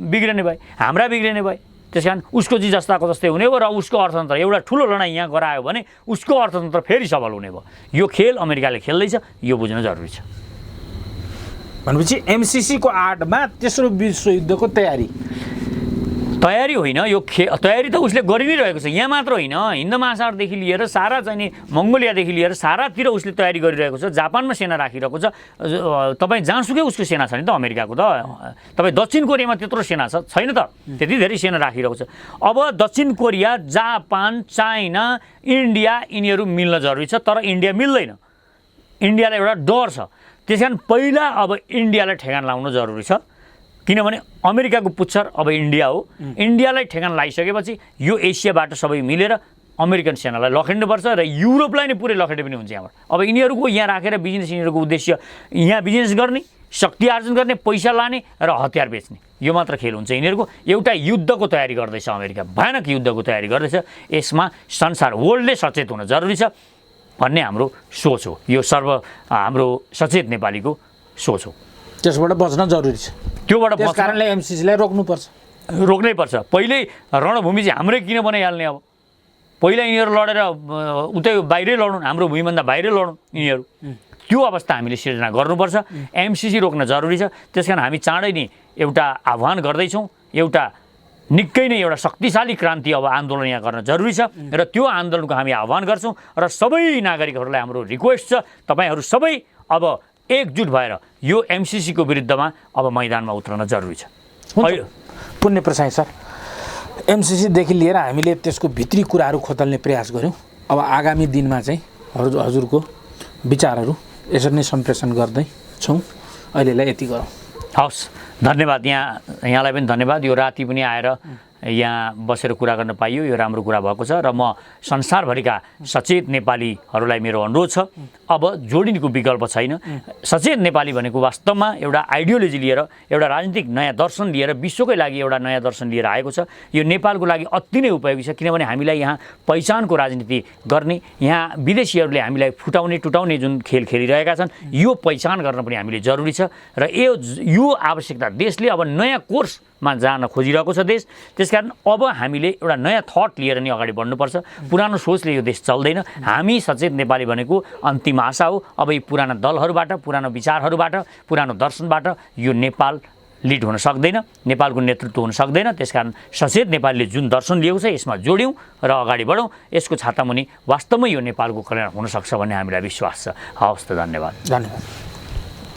बिग्रिने भए, हाम्रा बिग्रिने भए। त्यस कारण उसको चिज जस्ताको जस्तै हुने भयो र उसको अर्थतन्त्र एउटा ठुलो लडाइँ यहाँ गरायो भने उसको अर्थतन्त्र फेरि सबल हुने भयो। यो खेल अमेरिकाले खेल्दैछ, यो बुझ्न जरुरी छ। भनेपछि एमसिसीको आडमा तेस्रो विश्वयुद्धको तयारी होइन, यो तयारी त उसले गरि नै रहेको छ। यहाँ मात्र होइन, हिन्द महासागरदेखि लिएर सारा चाहिँ मङ्गोलियादेखि लिएर सारातिर उसले तयारी गरिरहेको छ। जापानमा सेना राखिरहेको छ। तपाईँ जहाँसुकै उसको सेना छ नि त अमेरिकाको त। तपाईँ दक्षिण कोरियामा त्यत्रो सेना छैन त, त्यति धेरै सेना राखिरहेको छ। अब दक्षिण कोरिया, जापान, चाइना, इन्डिया यिनीहरू मिल्न जरुरी छ। तर इन्डिया मिल्दैन। इन्डियालाई एउटा डर छ। त्यस कारण पहिला अब इन्डियालाई ठेगान लाउन जरुरी छ, किनभने अमेरिकाको पुच्छर अब इन्डिया हो। इन्डियालाई ठेगान लगाइसकेपछि यो एसियाबाट सबै मिलेर अमेरिकन सेनालाई लखेड्नुपर्छ र युरोपलाई नै पुरै लखेडे पनि हुन्छ यहाँबाट। अब यिनीहरूको यहाँ राखेर बिजनेस, यिनीहरूको उद्देश्य यहाँ बिजनेस गर्ने, शक्ति आर्जन गर्ने, पैसा लाने र हतियार बेच्ने, यो मात्र खेल हुन्छ यिनीहरूको। एउटा युद्धको तयारी गर्दैछ अमेरिका, भयानक युद्धको तयारी गर्दैछ। यसमा संसार वर्ल्डले सचेत हुन जरुरी छ भन्ने हाम्रो सोच हो। यो हाम्रो सचेत नेपालीको सोच हो। त्यसबाट बच्न जरुरी छ। त्यस कारणले एमसिसीलाई रोक्नै पर्छ। पहिल्यै रणभूमि चाहिँ हाम्रै किन बनाइहाल्ने? अब पहिला यिनीहरू लडेर उतै बाहिरै लडुन्, हाम्रो भूमिभन्दा बाहिरै लडुन् यिनीहरू। त्यो अवस्था हामीले सिर्जना गर्नुपर्छ। एमसिसी रोक्न जरुरी छ। त्यस कारण हामी चाँडै नै एउटा आह्वान गर्दैछौँ। एउटा निकै नै एउटा शक्तिशाली क्रान्ति अब आन्दोलन यहाँ गर्न जरुरी छ र त्यो आन्दोलनको हामी आह्वान गर्छौँ। र सबै नागरिकहरूलाई हाम्रो रिक्वेस्ट छ, तपाईँहरू सबै अब एकजुट भएर यो एमसिसीको विरुद्धमा अब मैदानमा उत्रन जरुरी छ। पुण्य प्रसाई सर, एमसिसीदेखि लिएर हामीले त्यसको भित्री कुराहरू खोतल्ने प्रयास गऱ्यौँ। अब आगामी दिनमा चाहिँ हजुरको विचारहरू यसरी नै सम्प्रेषण गर्दैछौँ। अहिलेलाई यति गरौँ। हवस्, धन्यवाद। यहाँलाई पनि धन्यवाद। यो राति पनि आएर यहाँ बसेर कुरा गर्न पाइयो, यो राम्रो कुरा भएको छ र म संसारभरिका सचेत नेपालीहरूलाई मेरो अनुरोध छ, अब जोडिनुको विकल्प छैन। सचेत नेपाली भनेको वास्तवमा एउटा आइडियोलोजी लिएर, एउटा राजनीतिक नयाँ दर्शन लिएर, विश्वकै लागि एउटा नयाँ दर्शन लिएर आएको छ। यो नेपालको लागि अति नै उपयोगी छ, किनभने हामीलाई यहाँ पहिचानको राजनीति गर्ने, यहाँ विदेशीहरूले हामीलाई फुटाउने टुटाउने जुन खेल खेलिरहेका छन्, यो पहिचान गर्न पनि हामीले जरुरी छ। र यो आवश्यकता देशले अब नयाँ कोर्समा जान खोजिरहेको छ देश। त्यसकारण अब हामीले एउटा नयाँ थट लिएर नि अगाडि बढ्नुपर्छ। पुरानो सोचले यो देश चल्दैन। हामी सचेत नेपाली भनेको अन्तिम आशा हो। अब यी पुराना दलहरूबाट, पुरानो विचारहरूबाट, पुरानो दर्शनबाट यो नेपाल लिड हुन सक्दैन, नेपालको नेतृत्व हुन सक्दैन। त्यसकारण सचेत नेपालीले जुन दर्शन लिएको छ यसमा जोड्यौँ र अगाडि बढौँ। यसको छातामुनि वास्तवमै यो नेपालको कल्याण हुनसक्छ भन्ने हामीलाई विश्वास छ। हवस् त, धन्यवाद।